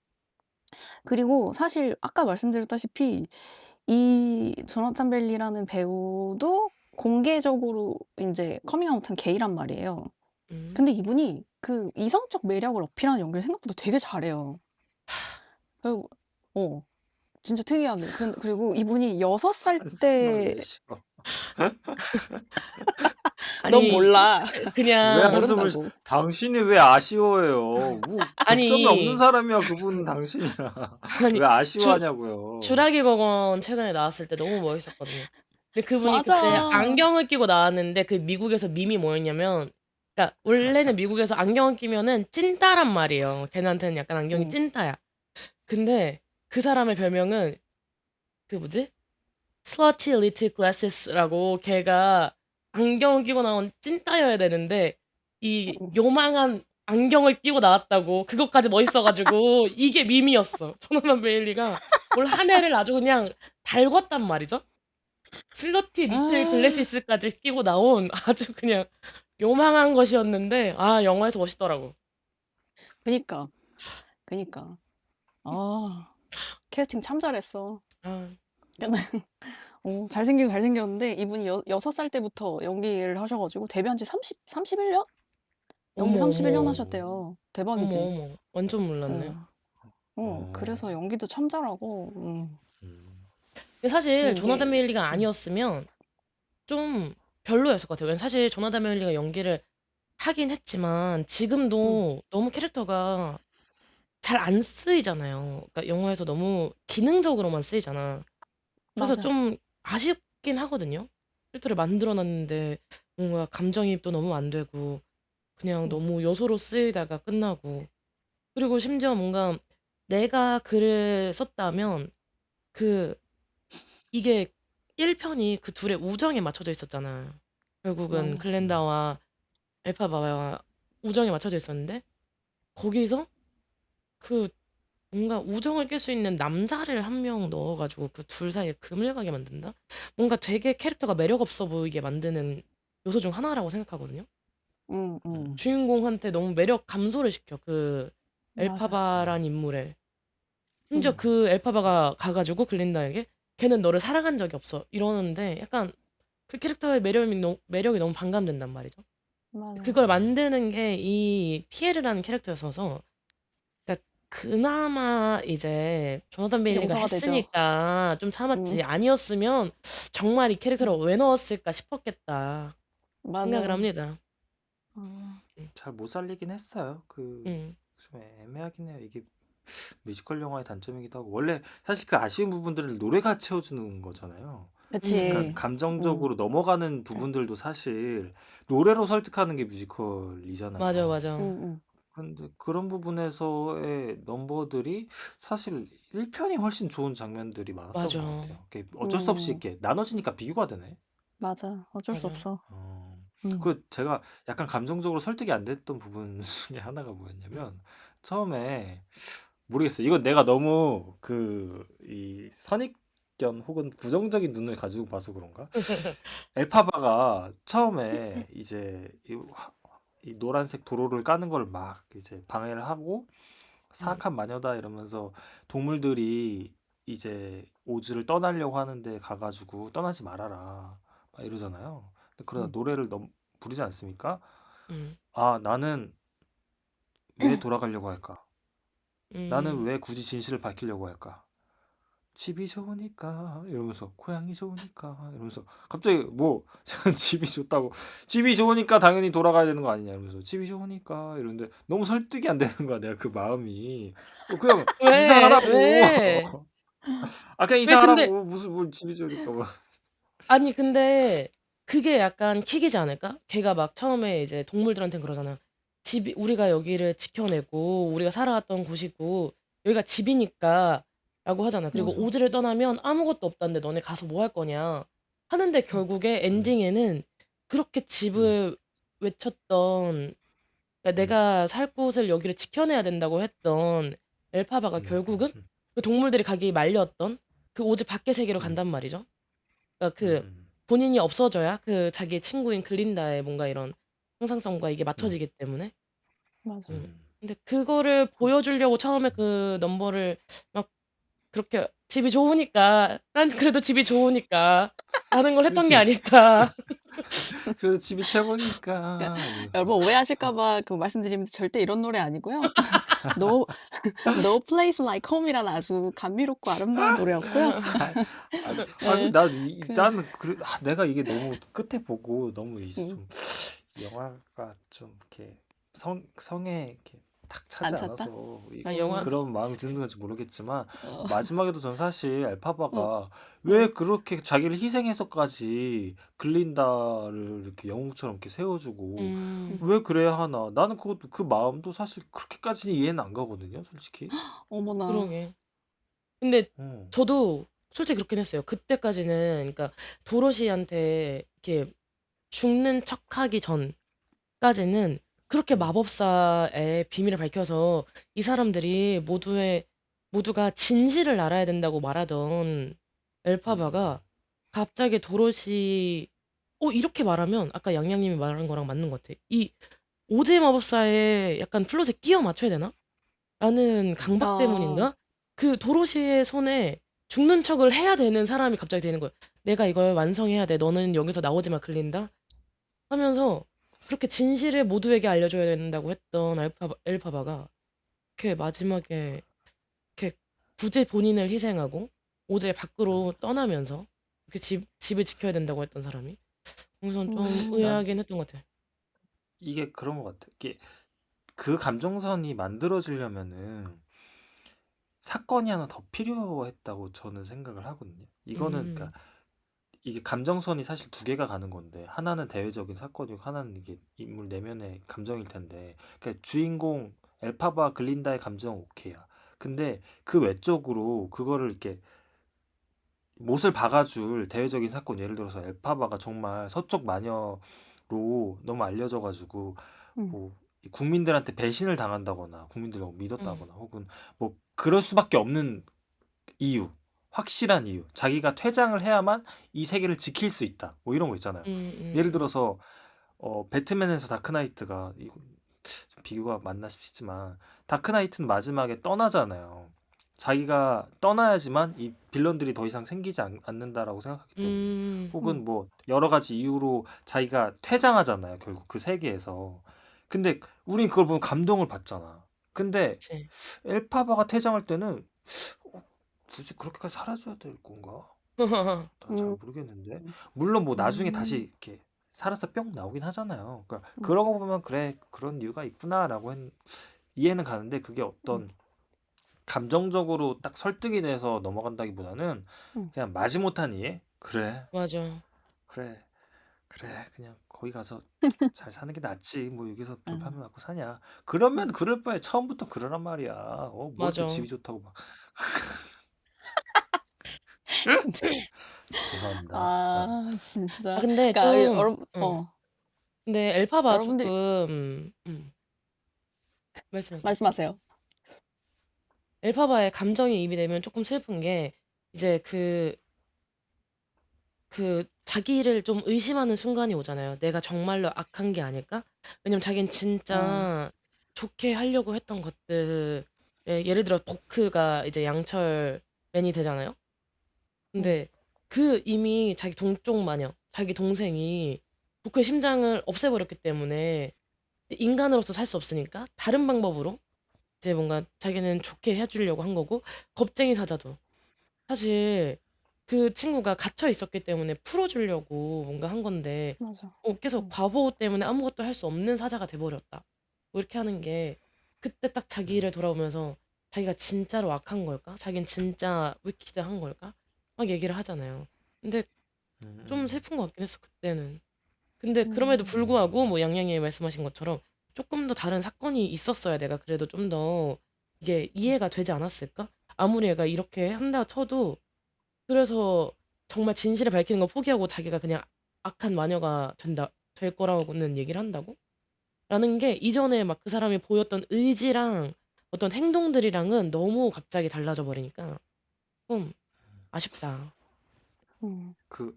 그리고 사실 아까 말씀드렸다시피 이 조나탄 벨리라는 배우도 공개적으로 인제 커밍아웃한 게이란 말이에요. 음. 근데 이분이 그 이성적 매력을 어필하는 연기를 생각보다 되게 잘해요. 그리고 진짜 특이하게. 그리고 이분이 6살 한숨을 때 내쉬어. 넌 아니 몰라. 왜 그냥 한숨을 모른다고. 당신이 왜 아쉬워해요? 뭐 득점이 없는 아니 사람이야 그분은 당신이야. 아니 왜 주 아쉬워하냐고요. 주라기 공원 최근에 나왔을 때 너무 멋있었거든요. 근데 그분이 그때 맞아. 안경을 끼고 나왔는데 그 미국에서 밈이 뭐였냐면 그러니까 원래는 미국에서 안경을 끼면은 찐따란 말이에요. 걔네한테는 약간 안경이 응. 찐따야. 근데 그 사람의 별명은 그 뭐지? Slutty Little Glasses라고 걔가 안경을 끼고 나온 찐따여야 되는데 이 응. 요망한 안경을 끼고 나왔다고 그것까지 멋있어가지고 이게 밈이었어. 조나단 베일리가 올 한 해를 아주 그냥 달궜단 말이죠. 슬러티 리틀 아. 글래시스까지 끼고 나온 아주 그냥 요망한 것이었는데 아 영화에서 멋있더라고. 그니까. 그니까. 아. 캐스팅 참 잘했어. 아, 근데 잘생기긴 잘생겼는데 이분이 6살 때부터 연기를 하셔 가지고 데뷔한 지 31년? 연기 어머 31년 어머 하셨대요. 어머 대박이지. 어머 완전 몰랐네. 어. 어. 그래서 연기도 참 잘하고 음. 근데 사실 근데 조나단 이게 베일리가 아니었으면 좀 별로였을 것 같아요. 왜냐면 사실 조나단 베일리가 연기를 하긴 했지만 지금도 너무 캐릭터가 잘 안 쓰이잖아요. 그러니까 영화에서 너무 기능적으로만 쓰이잖아. 그래서 맞아. 좀 아쉽긴 하거든요. 캐릭터를 만들어 놨는데 뭔가 감정이입도 너무 안 되고 그냥 음. 너무 요소로 쓰이다가 끝나고 그리고 심지어 뭔가 내가 글을 썼다면 그 이게 1편이 그 둘의 우정에 맞춰져 있었잖아. 결국은 맞아. 글렌다와 엘파바와 우정에 맞춰져 있었는데 거기서 그 뭔가 우정을 깰 수 있는 남자를 한 명 넣어 가지고 그 둘 사이에 금을 가게 만든다? 뭔가 되게 캐릭터가 매력 없어 보이게 만드는 요소 중 하나라고 생각하거든요. 음. 주인공한테 너무 매력 감소를 시켜 그 맞아. 엘파바란 인물에. 심지어 음. 그 엘파바가 가 가지고 글린다에게 "걔는 너를 사랑한 적이 없어." 이러는데 약간 그 캐릭터의 매력이 너무 반감된단 말이죠. 맞아. 그걸 만드는 게 이 피에르라는 캐릭터였어서 그러니까 그나마 이제 조나단 베일리가 용서가 되죠. 했으니까 좀 음. 참았지 아니었으면 정말 이 캐릭터를 음. 왜 넣었을까 싶었겠다 생각을 맞아. 합니다. 아. 잘 못 살리긴 했어요. 음. 좀 애매하긴 해요. 이게 뮤지컬 영화의 단점이기도 하고 원래 사실 그 아쉬운 부분들을 노래가 채워주는 거잖아요. 그러니까 음. 그치. 음. 감정적으로 넘어가는 부분들도 사실 노래로 설득하는 게 맞아, 뮤지컬이잖아요. 맞아. 음음. 그런데 그런 부분에서의 넘버들이 사실 1편이 훨씬 좋은 장면들이 많았던 것 맞아. 같아요. 그게 어쩔 수 없이 음. 이렇게 나눠지니까 비교가 되네. 맞아. 어쩔 수 맞아. 없어. 어. 음. 그 제가 약간 감정적으로 설득이 안 됐던 부분 중에 하나가 뭐였냐면 처음에 모르겠어요. 이건 내가 너무 이 선입견 혹은 부정적인 눈을 가지고 봐서 그런가? 엘파바가 처음에 이제 이 노란색 도로를 까는 걸 막 이제 방해를 하고 음. 사악한 마녀다 이러면서 동물들이 이제 오즈를 떠나려고 하는데 가가지고 떠나지 말아라 막 이러잖아요. 근데 그러다 음. 노래를 부르지 않습니까? 음. 아, 나는 왜 돌아가려고 할까? 나는 음. 왜 굳이 진실을 밝히려고 할까? 집이 좋으니까 이러면서 고향이 좋으니까 이러면서 갑자기 뭐 집이 좋다고 집이 좋으니까 당연히 돌아가야 되는 거 아니냐 이러면서 집이 좋으니까 이러는데 너무 설득이 안 되는 거야 내가 그 마음이 그냥 왜? 이사하라고 왜? 아 그냥 왜 근데 이사하라고 무슨 뭘 집이 좋으니까 뭐 아니 근데 그게 약간 킥이지 않을까? 걔가 막 처음에 이제 동물들한테는 그러잖아. 집이 우리가 여기를 지켜내고 우리가 살아왔던 곳이고 여기가 집이니까라고 하잖아. 그리고 맞아 오즈를 떠나면 아무것도 없다는데 너네 가서 뭐 할 거냐 하는데 결국에 음, 엔딩에는 그렇게 음, 집을 외쳤던 그러니까 음, 내가 살 곳을 여기를 지켜내야 된다고 했던 엘파바가 결국은 음, 그 동물들이 가기 말렸던 그 오즈 밖의 세계로 음, 간단 말이죠. 그러니까 음, 그 음, 본인이 없어져야 그 자기의 친구인 글린다의 뭔가 이런 상상성과 이게 음, 맞춰지기 때문에. 맞아. 음. 음, 근데 그거를 보여주려고 처음에 그 넘버를 막 그렇게 집이 좋으니까 난 그래도 집이 좋으니까 라는 걸 했던 게 그렇지. 아닐까. 그래도 집이 그러니까 최고니까 이러면서. 여러분 오해하실까 봐 그 말씀드리면서 절대 이런 노래 아니고요. No No Place Like Home이라는 아주 감미롭고 아름다운 노래였고요. 아니 예. 그 나는 그래 내가 이게 너무 끝에 보고 너무 음 좀 영화가 좀 이렇게 성에 이렇게 탁 차지 안 찼다? 않아서 아, 영화. 음. 그런 마음이 드는 건지 모르겠지만 어. 마지막에도 전 사실 어. 알파바가 왜 어. 그렇게 자기를 희생해서까지 글린다를 이렇게 영웅처럼 이렇게 세워주고 음. 왜 그래야 하나 나는 그것도 그 마음도 사실 그렇게까지는 이해는 안 가거든요 솔직히. 어머나. 그러게. 근데 어. 저도 솔직히 그렇긴 했어요. 그때까지는 그러니까 도로시한테 이렇게 죽는 척하기 전까지는 그렇게 음. 마법사의 비밀을 밝혀서 이 사람들이 모두가 진실을 알아야 된다고 말하던 음. 엘파바가 갑자기 도로시 이렇게 말하면 아까 양양님이 말한 거랑 맞는 것 같아. 이 오즈의 마법사의 약간 플롯에 끼워 맞춰야 되나? 라는 음. 강박 아. 때문인가? 그 도로시의 손에 죽는 척을 해야 되는 사람이 갑자기 되는 거예요. 내가 이걸 완성해야 돼. 너는 여기서 나오지 마, 글린다. 하면서 그렇게 진실을 모두에게 알려줘야 된다고 했던 엘파바가 이렇게 마지막에 이렇게 굳이 본인을 희생하고 오제 밖으로 떠나면서 이렇게 집을 지켜야 된다고 했던 사람이. 그래서 좀 음. 난 의아하긴 했던 것 같아. 이게 그런 것 같아. 이게 그 감정선이 만들어지려면은 사건이 하나 더 필요했다고 저는 생각을 하거든요. 이거는 음, 그러니까 이게 감정선이 사실 두 개가 가는 건데 하나는 대외적인 사건이고 하나는 이게 인물 내면의 감정일 텐데 그러니까 주인공 엘파바 글린다의 감정은 오케이야. 근데 그 외적으로 그거를 이렇게 못을 박아줄 대외적인 사건 예를 들어서 엘파바가 정말 서쪽 마녀로 너무 알려져가지고 음. 뭐 국민들한테 배신을 당한다거나 국민들이 너무 음, 믿었다거나 혹은 뭐 그럴 수밖에 없는 이유 확실한 이유 자기가 퇴장을 해야만 이 세계를 지킬 수 있다 뭐 이런 거 있잖아요. 예를 음. 들어서 배트맨에서 다크나이트가 이거 좀 비교가 맞나 싶지만 다크나이트는 마지막에 떠나잖아요. 자기가 떠나야지만 이 빌런들이 더 이상 생기지 않는다라고 생각하기 때문에 음, 음. 혹은 뭐 여러 가지 이유로 자기가 퇴장하잖아요. 결국 그 세계에서. 근데 우린 그걸 보면 감동을 받잖아. 근데 그치. 엘파바가 퇴장할 때는 어, 굳이 그렇게까지 사라져야 될 건가? 난 잘 음. 모르겠는데. 물론 뭐 나중에 다시 음. 이렇게 살아서 뿅 나오긴 하잖아요. 그러니까 음. 그런 거 보면 그래 그런 이유가 있구나라고 이해는 가는데 그게 음. 어떤 감정적으로 딱 설득이 돼서 넘어간다기보다는 음. 그냥 마지못한 이해? 그래 맞아. 그래 그래 그냥 거기 가서 잘 사는 게 낫지 뭐 여기서 아. 불판을 맞고 사냐 그러면 음. 그럴 바에 처음부터 그러란 말이야 뭐 이렇게 맞아. 집이 좋다고 막 죄송합니다 아 아, 진짜. 근데 그러니까 좀, 여러분 근데 엘파바 여러분들이 조금, 말씀하세요. 말씀하세요. 엘파바의 감정이 입이 되면 조금 슬픈 게, 이제 자기를 좀 의심하는 순간이 오잖아요. 내가 정말로 악한 게 아닐까? 왜냐면 자기는 어. 진짜 좋게 하려고 했던 것들, 예를 들어 도크가 이제 양철맨이 되잖아요. 음. 근데 그 이미 자기 동쪽 마녀, 자기 동생이 도크의 심장을 없애버렸기 때문에 인간으로서 살 수 없으니까 다른 방법으로 이제 뭔가 자기는 좋게 해주려고 한 거고, 겁쟁이 사자도 사실 그 친구가 갇혀 있었기 때문에 풀어주려고 뭔가 한 건데 맞아. 계속 음. 과보 때문에 아무것도 할 수 없는 사자가 돼버렸다. 뭐 이렇게 하는 게 그때 딱 자기를 돌아보면서 자기가 진짜로 악한 걸까? 자긴 진짜 위키드한 걸까? 막 얘기를 하잖아요. 근데 좀 음, 슬픈 것 같긴 했어 그때는. 근데 그럼에도 음. 불구하고 뭐 양양이 말씀하신 것처럼 조금 더 다른 사건이 있었어야 내가 그래도 좀 더 이게 이해가 되지 않았을까? 아무리 얘가 이렇게 한다 쳐도 그래서 정말 진실을 밝히는 거 포기하고 자기가 그냥 악한 마녀가 될 거라고는 얘기를 한다고? 라는 게 이전에 막 그 사람이 보였던 의지랑 어떤 행동들이랑은 너무 갑자기 달라져 버리니까 좀 아쉽다. 음. 그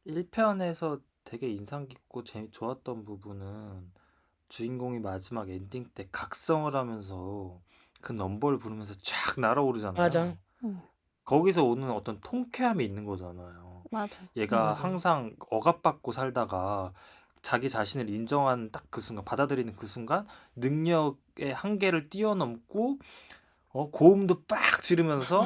1편에서 되게 인상 깊고 좋았던 부분은 주인공이 마지막 엔딩 때 각성을 하면서 그 넘버를 부르면서 쫙 맞아. 날아오르잖아요. 음. 거기서 오는 어떤 통쾌함이 있는 거잖아요. 맞아. 얘가 맞아. 항상 억압받고 살다가 자기 자신을 인정한 딱 그 순간, 받아들이는 그 순간 능력의 한계를 뛰어넘고 고음도 빡 지르면서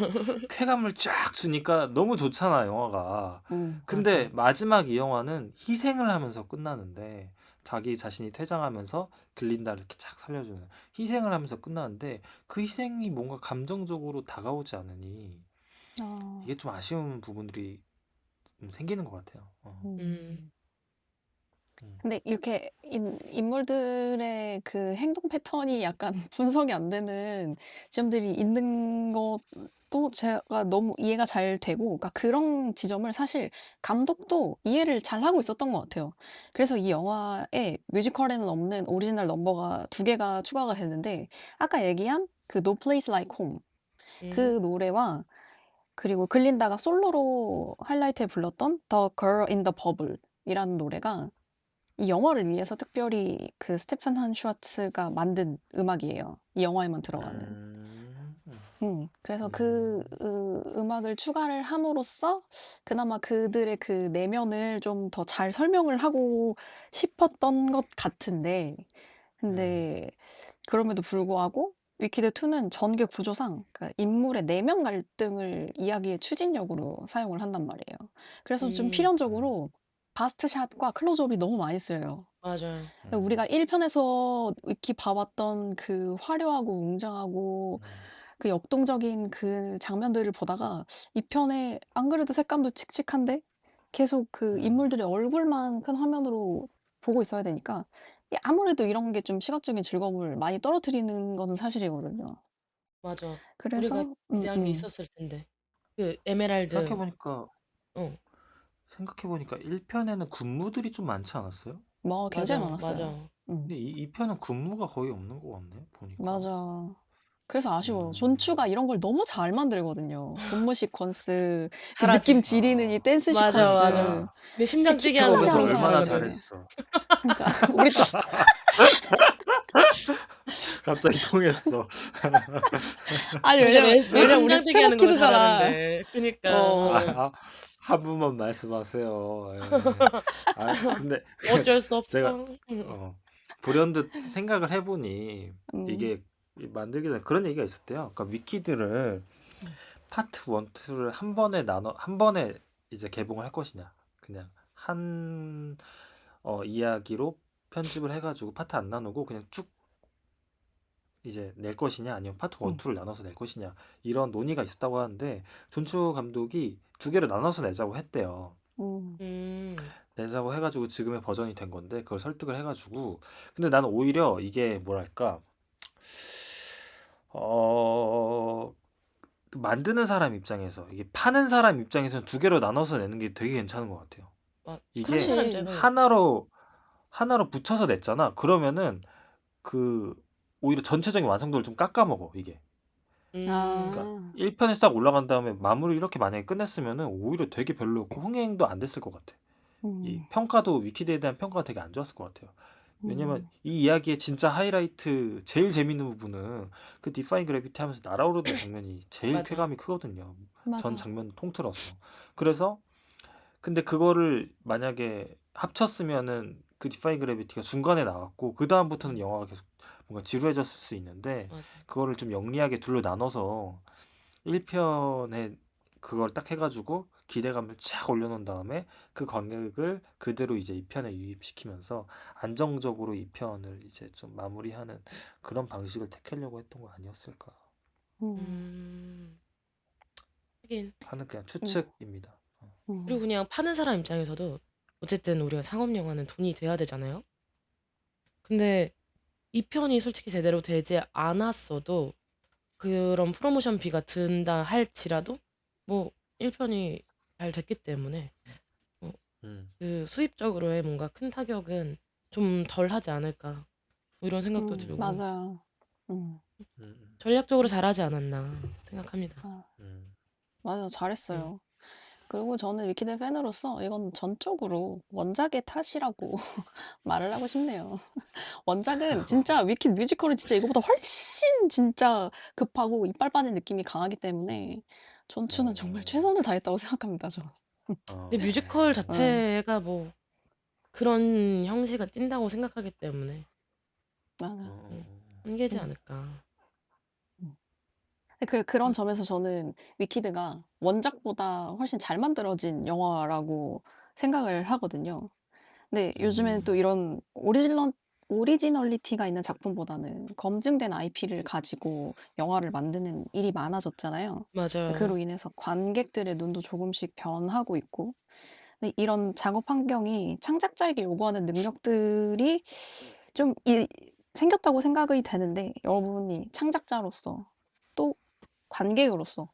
쾌감을 쫙 주니까 너무 좋잖아, 영화가. 근데 맞아. 마지막 이 영화는 희생을 하면서 끝나는데, 자기 자신이 퇴장하면서 글린다를 이렇게 착 살려주는 희생을 하면서 끝나는데, 그 희생이 뭔가 감정적으로 다가오지 않으니 어. 이게 좀 아쉬운 부분들이 좀 생기는 것 같아요. 음. 음. 음. 근데 이렇게 인물들의 그 행동 패턴이 약간 분석이 안 되는 지점들이 있는 것도 제가 너무 이해가 잘 되고, 그러니까 그런 지점을 사실 감독도 이해를 잘하고 있었던 것 같아요. 그래서 이 영화에 뮤지컬에는 없는 오리지널 넘버가 2개가 추가가 됐는데, 아까 얘기한 그 No Place Like Home 음. 그 노래와, 그리고 글린다가 솔로로 하이라이트에 불렀던 The Girl in the Bubble 이라는 노래가 이 영화를 위해서 특별히 그 스테픈 한 슈와츠가 만든 음악이에요. 이 영화에만 들어가는. 음. 그래서 그 음. 음악을 추가를 함으로써 그나마 그들의 그 내면을 좀 더 잘 설명을 하고 싶었던 것 같은데, 음. 근데 그럼에도 불구하고 위키드 2는 전개 구조상 그 인물의 내면 갈등을 이야기의 추진력으로 사용을 한단 말이에요. 그래서 좀 음. 음. 필연적으로 바스트 샷과 클로즈업이 너무 많이 쓰여요. 맞아요. 그러니까 음. 우리가 1편에서 익히 봐왔던 그 화려하고 웅장하고 음. 그 역동적인 그 장면들을 보다가 2편에 안 그래도 색감도 칙칙한데 계속 그 음. 인물들의 얼굴만 큰 화면으로 보고 있어야 되니까 아무래도 이런 게 좀 시각적인 즐거움을 많이 떨어뜨리는 거는 사실이거든요. 맞아. 우리가 그래서 기대한 게 있었을 텐데. 그 에메랄드. 생각해보니까 어. 생각해보니까 1편에는 군무들이 좀 많지 않았어요? 뭐 굉장히 맞아. 많았어요. 맞아. 음. 근데 2편은 군무가 거의 없는 것 같네, 보니까. 맞아. 그래서 아쉬워요. 음. 존추가 이런 걸 너무 잘 만들거든요. 군무 시퀀스, 그 느낌 잘하지. 지리는 이 아, 댄스 맞아, 시퀀스 맞아. 그러니까 내 심장 뛰게 하는 거 치키타카가 스킵트업에서 너무 저렇게 얼마나 잘하는데. 잘하는데. 잘했어. 그러니까 우리 또 갑자기 통했어. 아니 그러니까 왜냐면 내 왜냐면 우리 심장 뛰게 하는 걸 스텝업키드잖아. 잘하는데. 아, 어. 그니까. 한 분만 말씀하세요. 예. 근데 어쩔 수 제가 없어. 어, 불현듯 생각을 해보니 음. 이게 만들기 전에 그런 얘기가 있었대요. 그러니까 위키드를 음. 파트 1, 2를 한 번에 이제 개봉을 할 것이냐. 그냥 한 이야기로 편집을 해가지고 파트 안 나누고 그냥 쭉 이제 낼 것이냐 아니면 파트 1, 음. 2를 나눠서 낼 것이냐 이런 논의가 있었다고 하는데 존추 감독이 2개를 나눠서 내자고 했대요. 음. 내자고 해가지고 지금의 버전이 된 건데 그걸 설득을 해가지고 근데 나는 오히려 이게 뭐랄까 어 만드는 사람 입장에서 이게 파는 사람 입장에서는 2개로 나눠서 내는 게 되게 괜찮은 것 같아요. 파는 이게 사람 그치. 입장에서는 하나로 붙여서 냈잖아. 그러면은 그 오히려 전체적인 완성도를 좀 깎아먹어 이게. 그러니까 아. 1편에서 딱 올라간 다음에 마무리 이렇게 만약에 끝냈으면은 오히려 되게 별로였고 흥행도 안 됐을 것 같아. 이 음. 평가도 위키드에 대한 평가가 되게 안 좋았을 것 같아요. 왜냐면 음. 이 이야기의 진짜 하이라이트 제일 재밌는 부분은 그 디파인 그래비티 하면서 날아오르는 장면이 제일 맞아. 쾌감이 크거든요. 전 맞아. 장면 통틀어서. 그래서 근데 그거를 만약에 합쳤으면은 그 디파인 그래비티가 중간에 나왔고 그 다음부터는 음. 영화가 계속 뭔가 지루해졌을 수 있는데 맞아. 그거를 좀 영리하게 둘로 나눠서 1편에 그걸 딱 해가지고 기대감을 쫙 올려놓은 다음에 그 관객을 그대로 이제 2편에 유입시키면서 안정적으로 2편을 이제 좀 마무리하는 그런 방식을 택하려고 했던 거 아니었을까 음. 음. 하긴. 하는 그냥 음. 추측입니다. 그리고 음. 그냥 파는 사람 입장에서도 어쨌든 우리가 상업 영화는 돈이 돼야 되잖아요. 근데 2편이 솔직히 제대로 되지 않았어도 그런 프로모션비가 든다 할지라도 뭐 1편이 잘 됐기 때문에 뭐 음, 그 수입적으로의 뭔가 큰 타격은 좀 덜하지 않을까 뭐 이런 생각도 들고 맞아요. 음. 전략적으로 음. 잘하지 않았나 생각합니다. 아, 음, 맞아. 음. 잘했어요. 그리고 저는 위키드 팬으로서 이건 전적으로 원작의 탓이라고 말을 하고 싶네요. 원작은 진짜 위키 뮤지컬은 진짜 이거보다 훨씬 진짜 급하고 이빨 빠진 느낌이 강하기 때문에 전추는 정말 어, 최선을 다했다고 생각합니다, 저는. 근데 뮤지컬 응. 자체가 뭐 그런 형식을 띈다고 생각하기 때문에 맞아. 어, 한계지 응. 않을까. 응. 그런 점에서 저는 위키드가 원작보다 훨씬 잘 만들어진 영화라고 생각을 하거든요. 근데 요즘에는 또 음, 이런 오리지널리티가 있는 작품보다는 검증된 IP를 가지고 영화를 만드는 일이 많아졌잖아요. 맞아요. 그로 인해서 관객들의 눈도 조금씩 변하고 있고, 근데 이런 작업 환경이 창작자에게 요구하는 능력들이 좀 생겼다고 생각이 되는데, 여러분이 창작자로서 또 관객으로서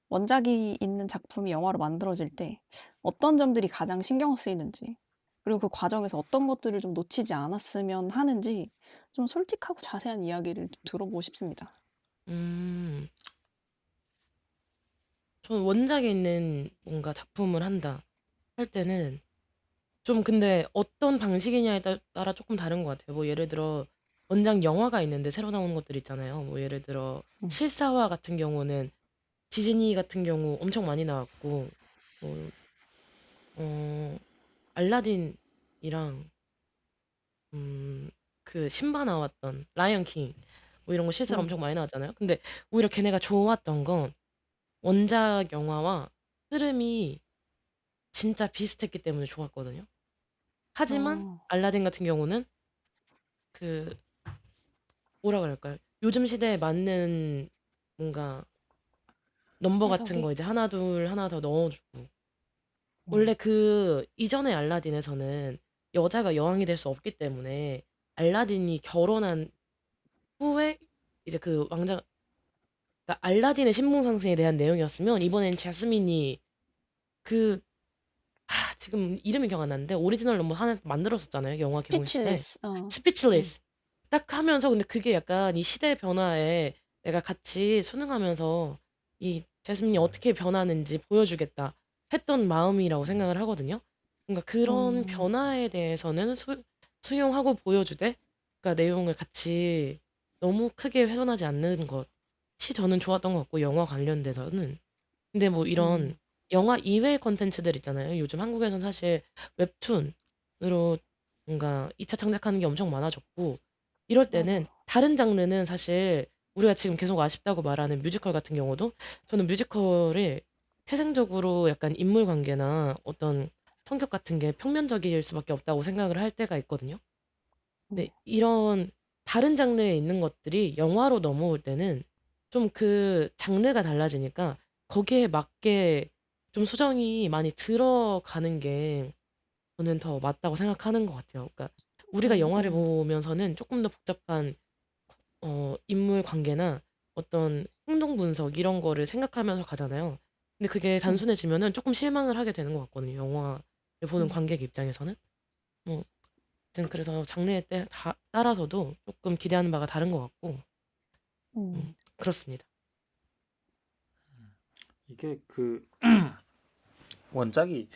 원작이 있는 작품이 영화로 만들어질 때 어떤 점들이 가장 신경 쓰이는지, 그리고 그 과정에서 어떤 것들을 좀 놓치지 않았으면 하는지 좀 솔직하고 자세한 이야기를 좀 들어보고 싶습니다. 음, 저는 원작에 있는 뭔가 작품을 한다 할 때는 좀 근데 어떤 방식이냐에 따라 조금 다른 것 같아요. 뭐 예를 들어 원작 영화가 있는데 새로 나오는 것들 있잖아요. 뭐 예를 들어 음. 실사화 같은 경우는 디즈니 같은 경우 엄청 많이 나왔고, 뭐, 어, 알라딘이랑 그 신바 나왔던 라이언 킹 뭐 이런 거 실사로 음. 엄청 많이 나왔잖아요. 근데 오히려 걔네가 좋았던 건 원작 영화와 흐름이 진짜 비슷했기 때문에 좋았거든요. 하지만 어, 알라딘 같은 경우는 그 뭐라 그럴까요? 요즘 시대에 맞는 뭔가 넘버 같은 해석이? 거 이제 하나 둘 하나 더 넣어주고, 원래 음. 그 이전의 알라딘에서는 여자가 여왕이 될 수 없기 때문에 알라딘이 결혼한 후에 이제 그 왕자, 그러니까 알라딘의 신분상승에 대한 내용이었으면 이번엔 자스민이 그 지금 이름이 기억 안 나는데 오리지널 넘버 하나 만들었었잖아요. 영화 개봉했을 때. 스피치리스. 음. 스피치리스. 딱 하면서 근데 그게 약간 이 시대 변화에 내가 같이 순응하면서 이 제스민이 어떻게 변하는지 보여주겠다 했던 마음이라고 생각을 하거든요. 그러니까 그런 음. 변화에 대해서는 수용하고 보여주되, 그러니까 내용을 같이 너무 크게 훼손하지 않는 것이 저는 좋았던 것 같고, 영화 관련돼서는. 근데 뭐 이런 음. 영화 이외의 콘텐츠들 있잖아요. 요즘 한국에서는 사실 웹툰으로 뭔가 2차 창작하는 게 엄청 많아졌고, 이럴 때는 맞아. 다른 장르는 사실 우리가 지금 계속 아쉽다고 말하는 뮤지컬 같은 경우도, 저는 뮤지컬이 태생적으로 약간 인물 관계나 어떤 성격 같은 게 평면적일 수밖에 없다고 생각을 할 때가 있거든요. 음. 근데 이런 다른 장르에 있는 것들이 영화로 넘어올 때는 좀 그 장르가 달라지니까 거기에 맞게 좀 수정이 많이 들어가는 게 저는 더 맞다고 생각하는 것 같아요. 그러니까 우리가 음. 영화를 음. 보면서는 조금 더 복잡한 인물 관계나 어떤 행동 분석 이런 거를 생각하면서 가잖아요. 근데 그게 음. 단순해지면은 조금 실망을 하게 되는 것 같거든요. 영화를 보는 음. 관객 입장에서는. 뭐 아무튼 그래서 장르에 따라서도 조금 기대하는 바가 다른 것 같고, 음. 그렇습니다. 이게 그 원작이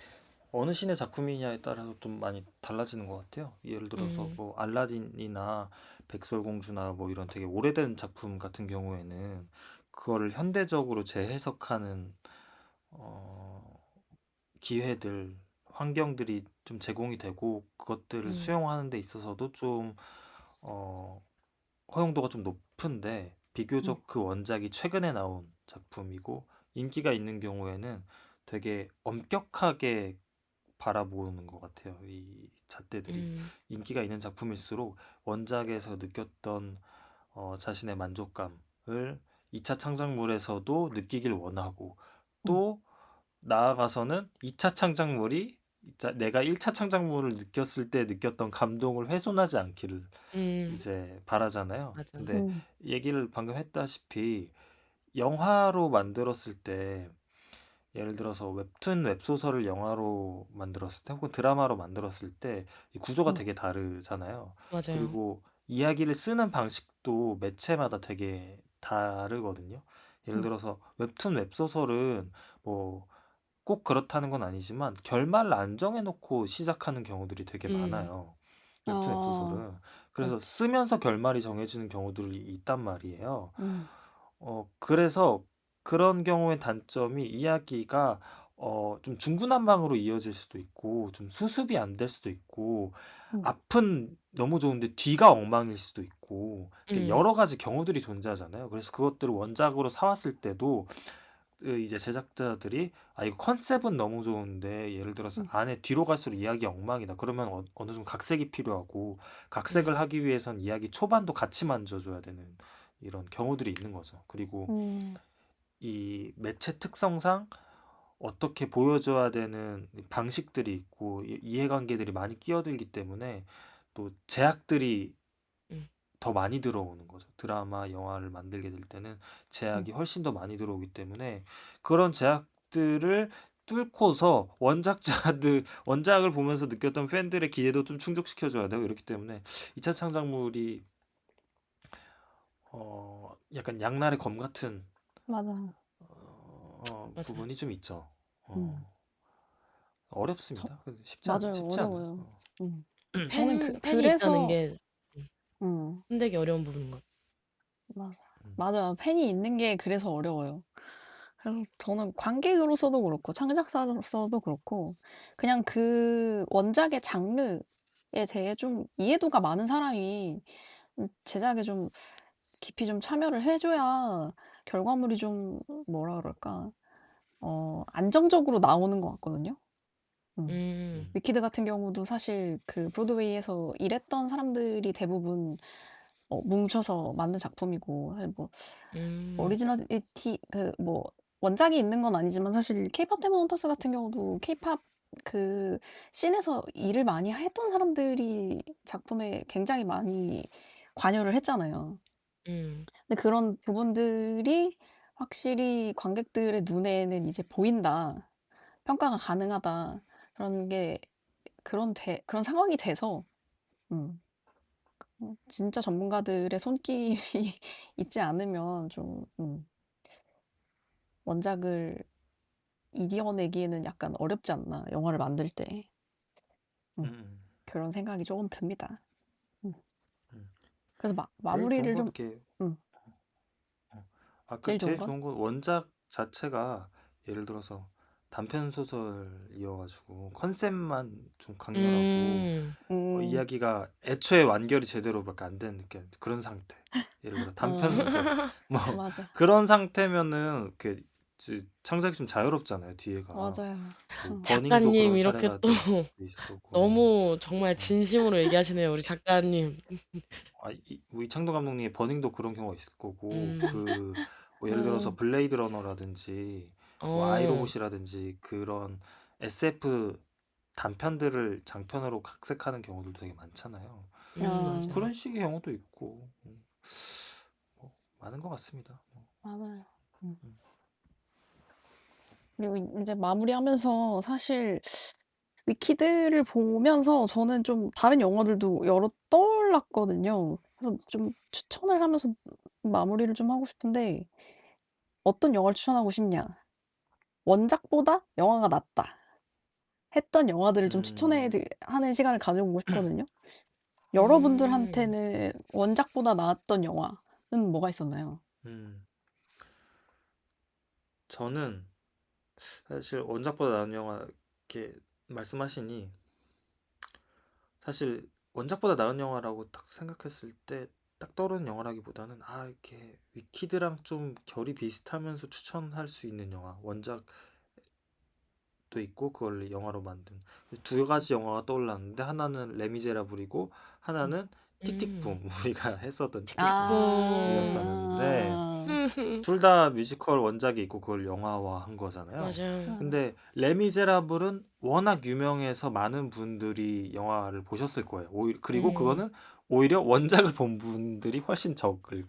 어느 신의 작품이냐에 따라서 좀 많이 달라지는 것 같아요. 예를 들어서 음, 뭐 알라딘이나 백설공주나 뭐 이런 되게 오래된 작품 같은 경우에는 그거를 현대적으로 재해석하는 어, 기회들, 환경들이 좀 제공이 되고 그것들을 음, 수용하는 데 있어서도 좀 어, 허용도가 좀 높은데 음. 비교적 그 원작이 최근에 나온 작품이고 인기가 있는 경우에는 되게 엄격하게 바라보는 것 같아요. 이 잣대들이 음, 인기가 있는 작품일수록 원작에서 느꼈던 자신의 만족감을 2차 창작물에서도 느끼길 원하고 음. 또 나아가서는 2차 창작물이 내가 1차 창작물을 느꼈을 때 느꼈던 감동을 훼손하지 않기를 음, 이제 바라잖아요. 맞아. 근데 음. 얘기를 방금 했다시피 영화로 만들었을 때 예를 들어서 웹툰 웹소설을 영화로 만들었을 때 혹은 드라마로 만들었을 때 이 구조가 음. 되게 다르잖아요. 맞아요. 그리고 이야기를 쓰는 방식도 매체마다 되게 다르거든요. 예를 음. 들어서 웹툰 웹소설은 뭐 꼭 그렇다는 건 아니지만 결말을 안 정해놓고 시작하는 경우들이 되게 음. 많아요. 웹툰 웹소설은. 그래서 그렇지. 쓰면서 결말이 정해지는 경우들이 있단 말이에요. 음. 그래서 그런 경우의 단점이 이야기가 좀 중구난방으로 이어질 수도 있고 좀 수습이 안 될 수도 있고 음. 앞은 너무 좋은데 뒤가 엉망일 수도 있고 이렇게 음. 여러 가지 경우들이 존재하잖아요. 그래서 그것들을 원작으로 사왔을 때도 이제 제작자들이 이거 컨셉은 너무 좋은데 예를 들어서 음. 안에 뒤로 갈수록 이야기 엉망이다. 그러면 어느 정도 각색이 필요하고 각색을 음. 하기 위해선 이야기 초반도 같이 만져줘야 되는 이런 경우들이 있는 거죠. 그리고 음. 이 매체 특성상 어떻게 보여줘야 되는 방식들이 있고 이해관계들이 많이 끼어들기 때문에 또 제약들이 음. 더 많이 들어오는 거죠. 드라마, 영화를 만들게 될 때는 제약이 훨씬 더 많이 들어오기 때문에 그런 제약들을 뚫고서 원작을 보면서 느꼈던 팬들의 기대도 좀 충족시켜줘야 되고 이렇기 때문에 2차 창작물이 약간 양날의 검 같은 맞아. 맞아요. 부분이 좀 있죠. 음. 저, 어렵습니다. 맞아요. 쉽지 않아요. 어려워요. 음. 저는 팬이 있다는 그래서, 게 음, 손대기 어려운 부분인 것 같아요. 맞아. 음, 맞아요. 팬이 있는 게 그래서 어려워요. 그래서 저는 관객으로서도 그렇고, 창작자로서도 그렇고, 그냥 그 원작의 장르에 대해 좀 이해도가 많은 사람이 제작에 좀 깊이 좀 참여를 해줘야 결과물이 좀, 뭐라 그럴까, 안정적으로 나오는 것 같거든요. 음. 음. 음, 위키드 같은 경우도 사실 그 브로드웨이에서 일했던 사람들이 대부분 뭉쳐서 만든 작품이고, 사실 뭐 음. 오리지널리티 뭐 원작이 있는 건 아니지만 사실 케이팝 데몬 헌터스 같은 경우도 케이팝 그 씬에서 일을 많이 했던 사람들이 작품에 굉장히 많이 관여를 했잖아요. 음. 근데 그런 부분들이 확실히 관객들의 눈에는 이제 보인다. 평가가 가능하다. 그런 게 그런 상황이 돼서 음 진짜 전문가들의 손길이 있지 않으면 좀 원작을 이겨내기에는 약간 어렵지 않나, 영화를 만들 때. 음 음, 그런 생각이 조금 듭니다. 음 음. 그래서 제일 좋은 마무리를 건 좀 이렇게 음 그 제일 좋은 제일 건? 좋은 건 원작 자체가 예를 들어서 단편 소설이어가지고 컨셉만 좀 강렬하고 음. 이야기가 애초에 완결이 제대로밖에 안 되는 그런 상태. 예를 들어 단편 소설 뭐 맞아. 그런 상태면은 창작이 좀 자유롭잖아요. 뒤에가 맞아요. 뭐 버닝도 작가님 그런 이렇게 사례가 또 될 수 있었고 너무 정말 어. 진심으로 얘기하시네요, 우리 작가님. 뭐 이창동 감독님의 버닝도 그런 경우가 있을 거고 음. 뭐 예를 들어서 음. 블레이드 러너라든지 뭐 어. 아이로봇이라든지 그런 SF 단편들을 장편으로 각색하는 경우들도 되게 많잖아요. 아 맞아요. 그런 식의 경우도 있고 뭐 많은 것 같습니다. 맞아요. 음. 음. 그리고 이제 마무리하면서 사실 위키드를 보면서 저는 좀 다른 영화들도 여러 떠올랐거든요. 그래서 좀 추천을 하면서 마무리를 좀 하고 싶은데, 어떤 영화를 추천하고 싶냐? 원작보다 영화가 낫다 했던 영화들을 좀 음, 하는 시간을 가져보고 싶거든요. 음. 여러분들한테는 원작보다 나았던 영화는 뭐가 있었나요? 음. 저는 사실 원작보다 나은 영화 이렇게 말씀하시니 사실 원작보다 나은 영화라고 딱 생각했을 때 딱 떠오르는 영화라기보다는 이렇게 위키드랑 좀 결이 비슷하면서 추천할 수 있는 영화 원작도 있고 그걸 영화로 만든 두 가지 영화가 떠올랐는데 하나는 레미제라블이고 음. 하나는 음. 틱틱붐 우리가 했었던 틱틱붐. 틱틱붐이었었는데 둘 다 뮤지컬 원작이 있고 그걸 영화화한 거잖아요. 맞아요. 근데 레미제라블은 워낙 유명해서 많은 분들이 영화를 보셨을 거예요. 그리고 음. 그거는 오히려 원작을 본 분들이 훨씬 적겠죠.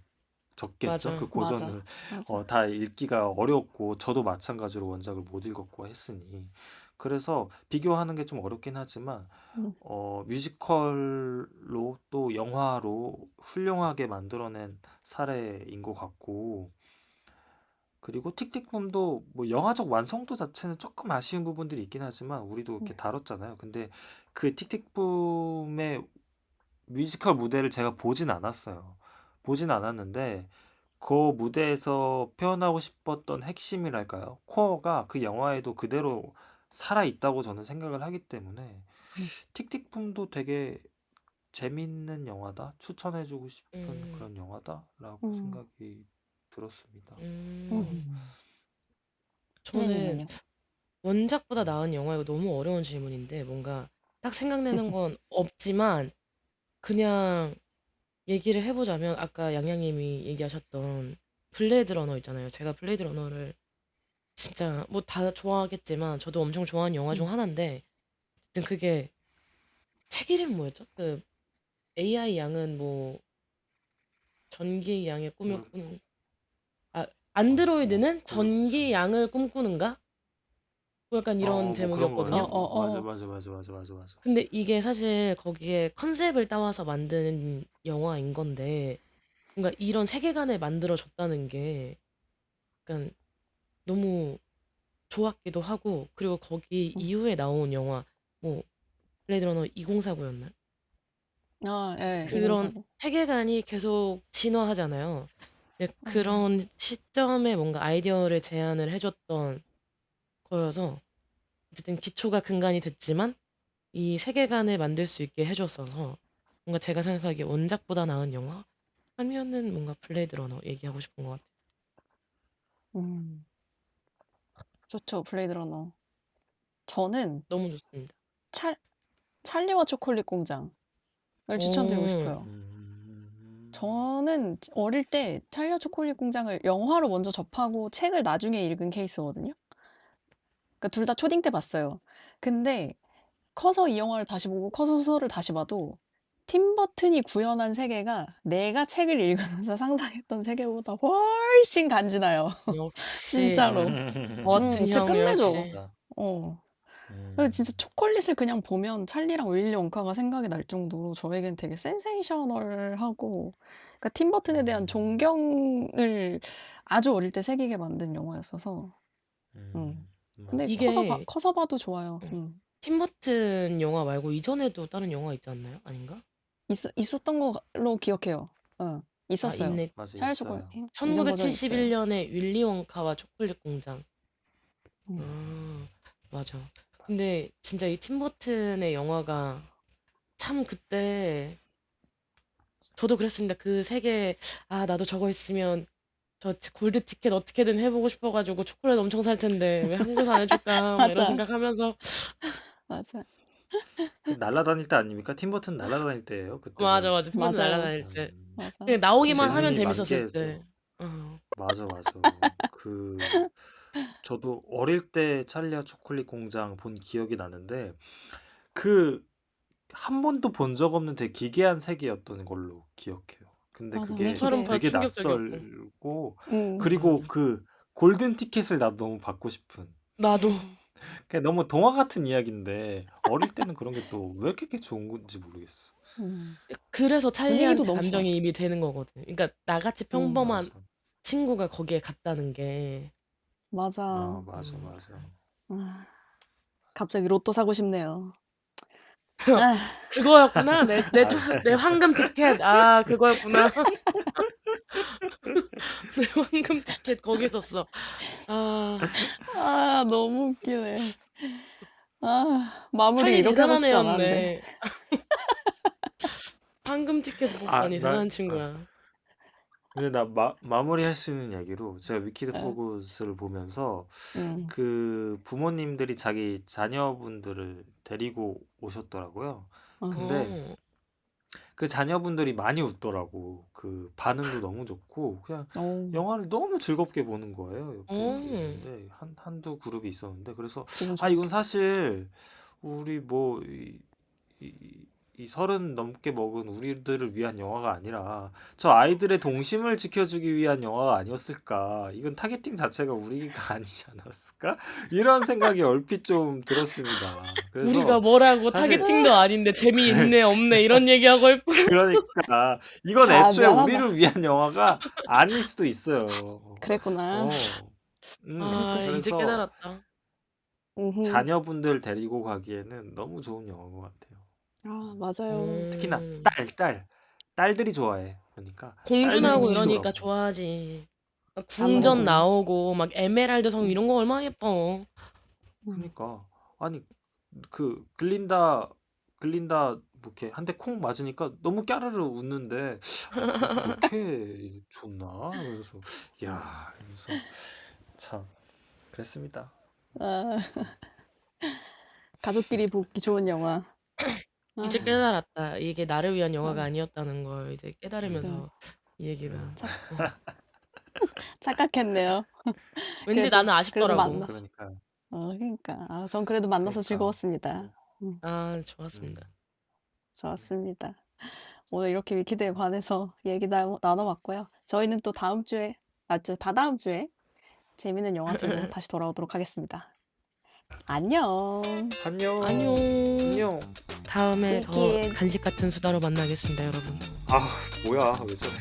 그 맞아. 고전을 맞아. 맞아. 다 읽기가 어렵고 저도 마찬가지로 원작을 못 읽었고 했으니 그래서 비교하는 게 좀 어렵긴 하지만 음. 뮤지컬로 또 영화로 훌륭하게 만들어낸 사례인 것 같고 그리고 틱틱붐도 뭐 영화적 완성도 자체는 조금 아쉬운 부분들이 있긴 하지만 우리도 이렇게 다뤘잖아요. 근데 그 틱틱붐의 뮤지컬 무대를 제가 보진 않았어요. 보진 않았는데 그 무대에서 표현하고 싶었던 핵심이랄까요? 코어가 그 영화에도 그대로 살아있다고 저는 생각을 하기 때문에 음. 틱틱붐도 되게 재밌는 영화다. 추천해주고 싶은 음, 그런 영화다라고 음. 생각이 들었습니다. 음. 음. 저는 선생님은요? 원작보다 음. 나은 영화 이거 너무 어려운 질문인데 뭔가 딱 생각나는 건 없지만 그냥 얘기를 해보자면 아까 양양님이 얘기하셨던 블레이드 러너 있잖아요. 제가 블레이드 러너를 진짜 뭐 다 좋아하겠지만 저도 엄청 좋아하는 영화 중 하나인데 어쨌든 그게 책 이름 뭐였죠? 그 AI 양은 뭐 전기 양의 꿈을 뭘, 꾸는 아 뭐, 안드로이드는 그, 전기 참. 양을 꿈꾸는가? 뭐 약간 이런 뭐 그런 제목이었거든요. 거였나? 맞아, 어. 맞아, 맞아, 맞아, 맞아, 맞아. 근데 이게 사실 거기에 컨셉을 따와서 만든 영화인 건데 뭔가 이런 세계관을 만들어줬다는 게 약간 너무 좋았기도 하고 그리고 거기 이후에 나온 영화 뭐 블레이드 러너 2049였나요? 예, 그런 2049. 세계관이 계속 진화하잖아요. 근데 어. 그런 시점에 뭔가 아이디어를 제안을 해줬던 거여서 어쨌든 기초가 근간이 됐지만 이 세계관을 만들 수 있게 해줬어서 뭔가 제가 생각하기에 원작보다 나은 영화 하면은 뭔가 블레이드 러너 얘기하고 싶은 것 같아요. 음. 좋죠, 블레이드 러너. 저는 너무 좋습니다. 찰리와 초콜릿 공장을 추천드리고 오, 싶어요. 음, 저는 어릴 때 찰리와 초콜릿 공장을 영화로 먼저 접하고 책을 나중에 읽은 케이스거든요. 그러니까 둘 다 초딩 때 봤어요. 근데 커서 이 영화를 다시 보고 커서 소설을 다시 봐도 팀 버튼이 구현한 세계가 내가 책을 읽으면서 상상했던 세계보다 훨씬 간지나요. 역시 진짜로. 버튼 진짜 형 끝내줘. 역시. 진짜. 어. 그래서 진짜 초콜릿을 그냥 보면 찰리랑 윌리 원카가 생각이 날 정도로 저에겐 되게 센세이셔널하고 그러니까 팀 버튼에 대한 존경을 아주 어릴 때 새기게 만든 영화였어서 근데 맞아. 이게 커서 봐도 좋아요. 팀버튼 영화 말고 이전에도 다른 영화 있지 않나요? 아닌가? 있었던 걸로 기억해요. 아, 있었어요. 있네. 맞아, 찰리 초콜릿 있어요. 이전 버전 있어요. 1971년에 윌리 원카와 초콜릿 공장. 음. 아, 맞아. 근데 진짜 이 팀버튼의 영화가 참 그때 저도 그랬습니다. 그 세계 아 나도 저거 있으면 저 골드 티켓 어떻게든 해보고 싶어가지고 초콜릿 엄청 살 텐데 왜 한국에서 안 해줄까 막 이런 맞아. 생각하면서 그 날라다닐 때 아닙니까? 팀버튼 날라다닐 때예요. 그때가 맞아 맞아 팀버튼 맞아요. 날아다닐 때 맞아. 그냥 나오기만 하면 재능이 재밌었을 때. 만개해서. 맞아, 맞아. 그 저도 어릴 때 찰리와 초콜릿 공장 본 기억이 나는데 그 한 번도 본 적 없는 되게 기괴한 세계였던 걸로 기억해요. 근데 맞아. 그게 기계. 화름파 되게 충격적이었고 낯설고 그리고 맞아. 그 골든 티켓을 나도 너무 받고 싶은. 나도 그게 너무 동화 같은 이야기인데 어릴 때는 그런 게 또 왜 이렇게 좋은 건지 모르겠어. 그래서 분위기도 찰리한테 너무 좋았어. 감정이입이 되는 거거든. 그러니까 나같이 평범한 맞아. 친구가 거기에 갔다는 게 맞아. 맞아, 맞아. 아, 갑자기 로또 사고 싶네요. 아, 그거였구나. 아, 내 황금 티켓. 아, 그거였구나. 내 황금 티켓 거기 있었어. 아, 너무 웃기네. 마무리 찰리 이렇게 하고 대단한 싶지 않았는데. 애였네. 황금 티켓 아, 복권이 나, 대단한 친구야. 근데 나 마무리할 수 있는 이야기로 제가 위키드 아, 포그스를 보면서 음, 그 부모님들이 자기 자녀분들을 데리고 오셨더라고요. 어, 근데 어, 그 자녀분들이 많이 웃더라고. 그 반응도 너무 좋고 그냥 어, 영화를 너무 즐겁게 보는 거예요. 옆에 어. 있는데 한두 그룹이 있었는데 그래서 기분 이건 좋았겠다. 사실 우리 뭐 이 30 넘게 먹은 우리들을 위한 영화가 아니라 저 아이들의 동심을 지켜주기 위한 영화가 아니었을까? 이건 타겟팅 자체가 우리가 아니지 않았을까? 이런 생각이 얼핏 좀 들었습니다. 우리가 그래서 뭐라고 사실 타겟팅도 아닌데 재미있네, 없네, 이런 얘기하고 있고. 그러니까 이건 아, 애초에 미안하다. 우리를 위한 영화가 아닐 수도 있어요. 그랬구나. 어. 아, 그러니까. 이제 그래서 깨달았다. 음흠. 자녀분들 데리고 가기에는 너무 좋은 영화인 것 같아요. 아, 맞아요. 특히나 음. 딸들이 좋아해. 그러니까 공주 딸들이 나오고 미치더라고. 이러니까 좋아하지. 막 궁전 아무래도. 나오고 막 에메랄드 성 음. 이런 거 얼마나 예뻐. 그러니까 아니 그 글린다 뭐 이렇게 한 대 콩 맞으니까 너무 까르르 웃는데 그래서 이렇게 좋나? 그래서 야, 그래서 참 그랬습니다. 아, 그래서 가족끼리 보기 좋은 영화. 이제 아, 깨달았다. 이게 나를 위한 영화가 아, 아니었다는 걸 이제 그, 깨달으면서 이 얘기가. 착, 착각했네요. 왠지 나는 그래도 아쉽더라고. 그러니까 그러니까. 아, 전 그래도 만나서 즐거웠습니다. 아, 좋았습니다. 좋았습니다. 오늘 이렇게 위키드에 관해서 얘기 나눠봤고요. 저희는 또 다음 주에, 다다음 주에 재밌는 영화 들고 다시 돌아오도록 하겠습니다. 안녕. 안녕. 안녕. 다음에 더 꿀끼에 간식 같은 수다로 만나겠습니다, 여러분. 아, 뭐야? 왜 저래?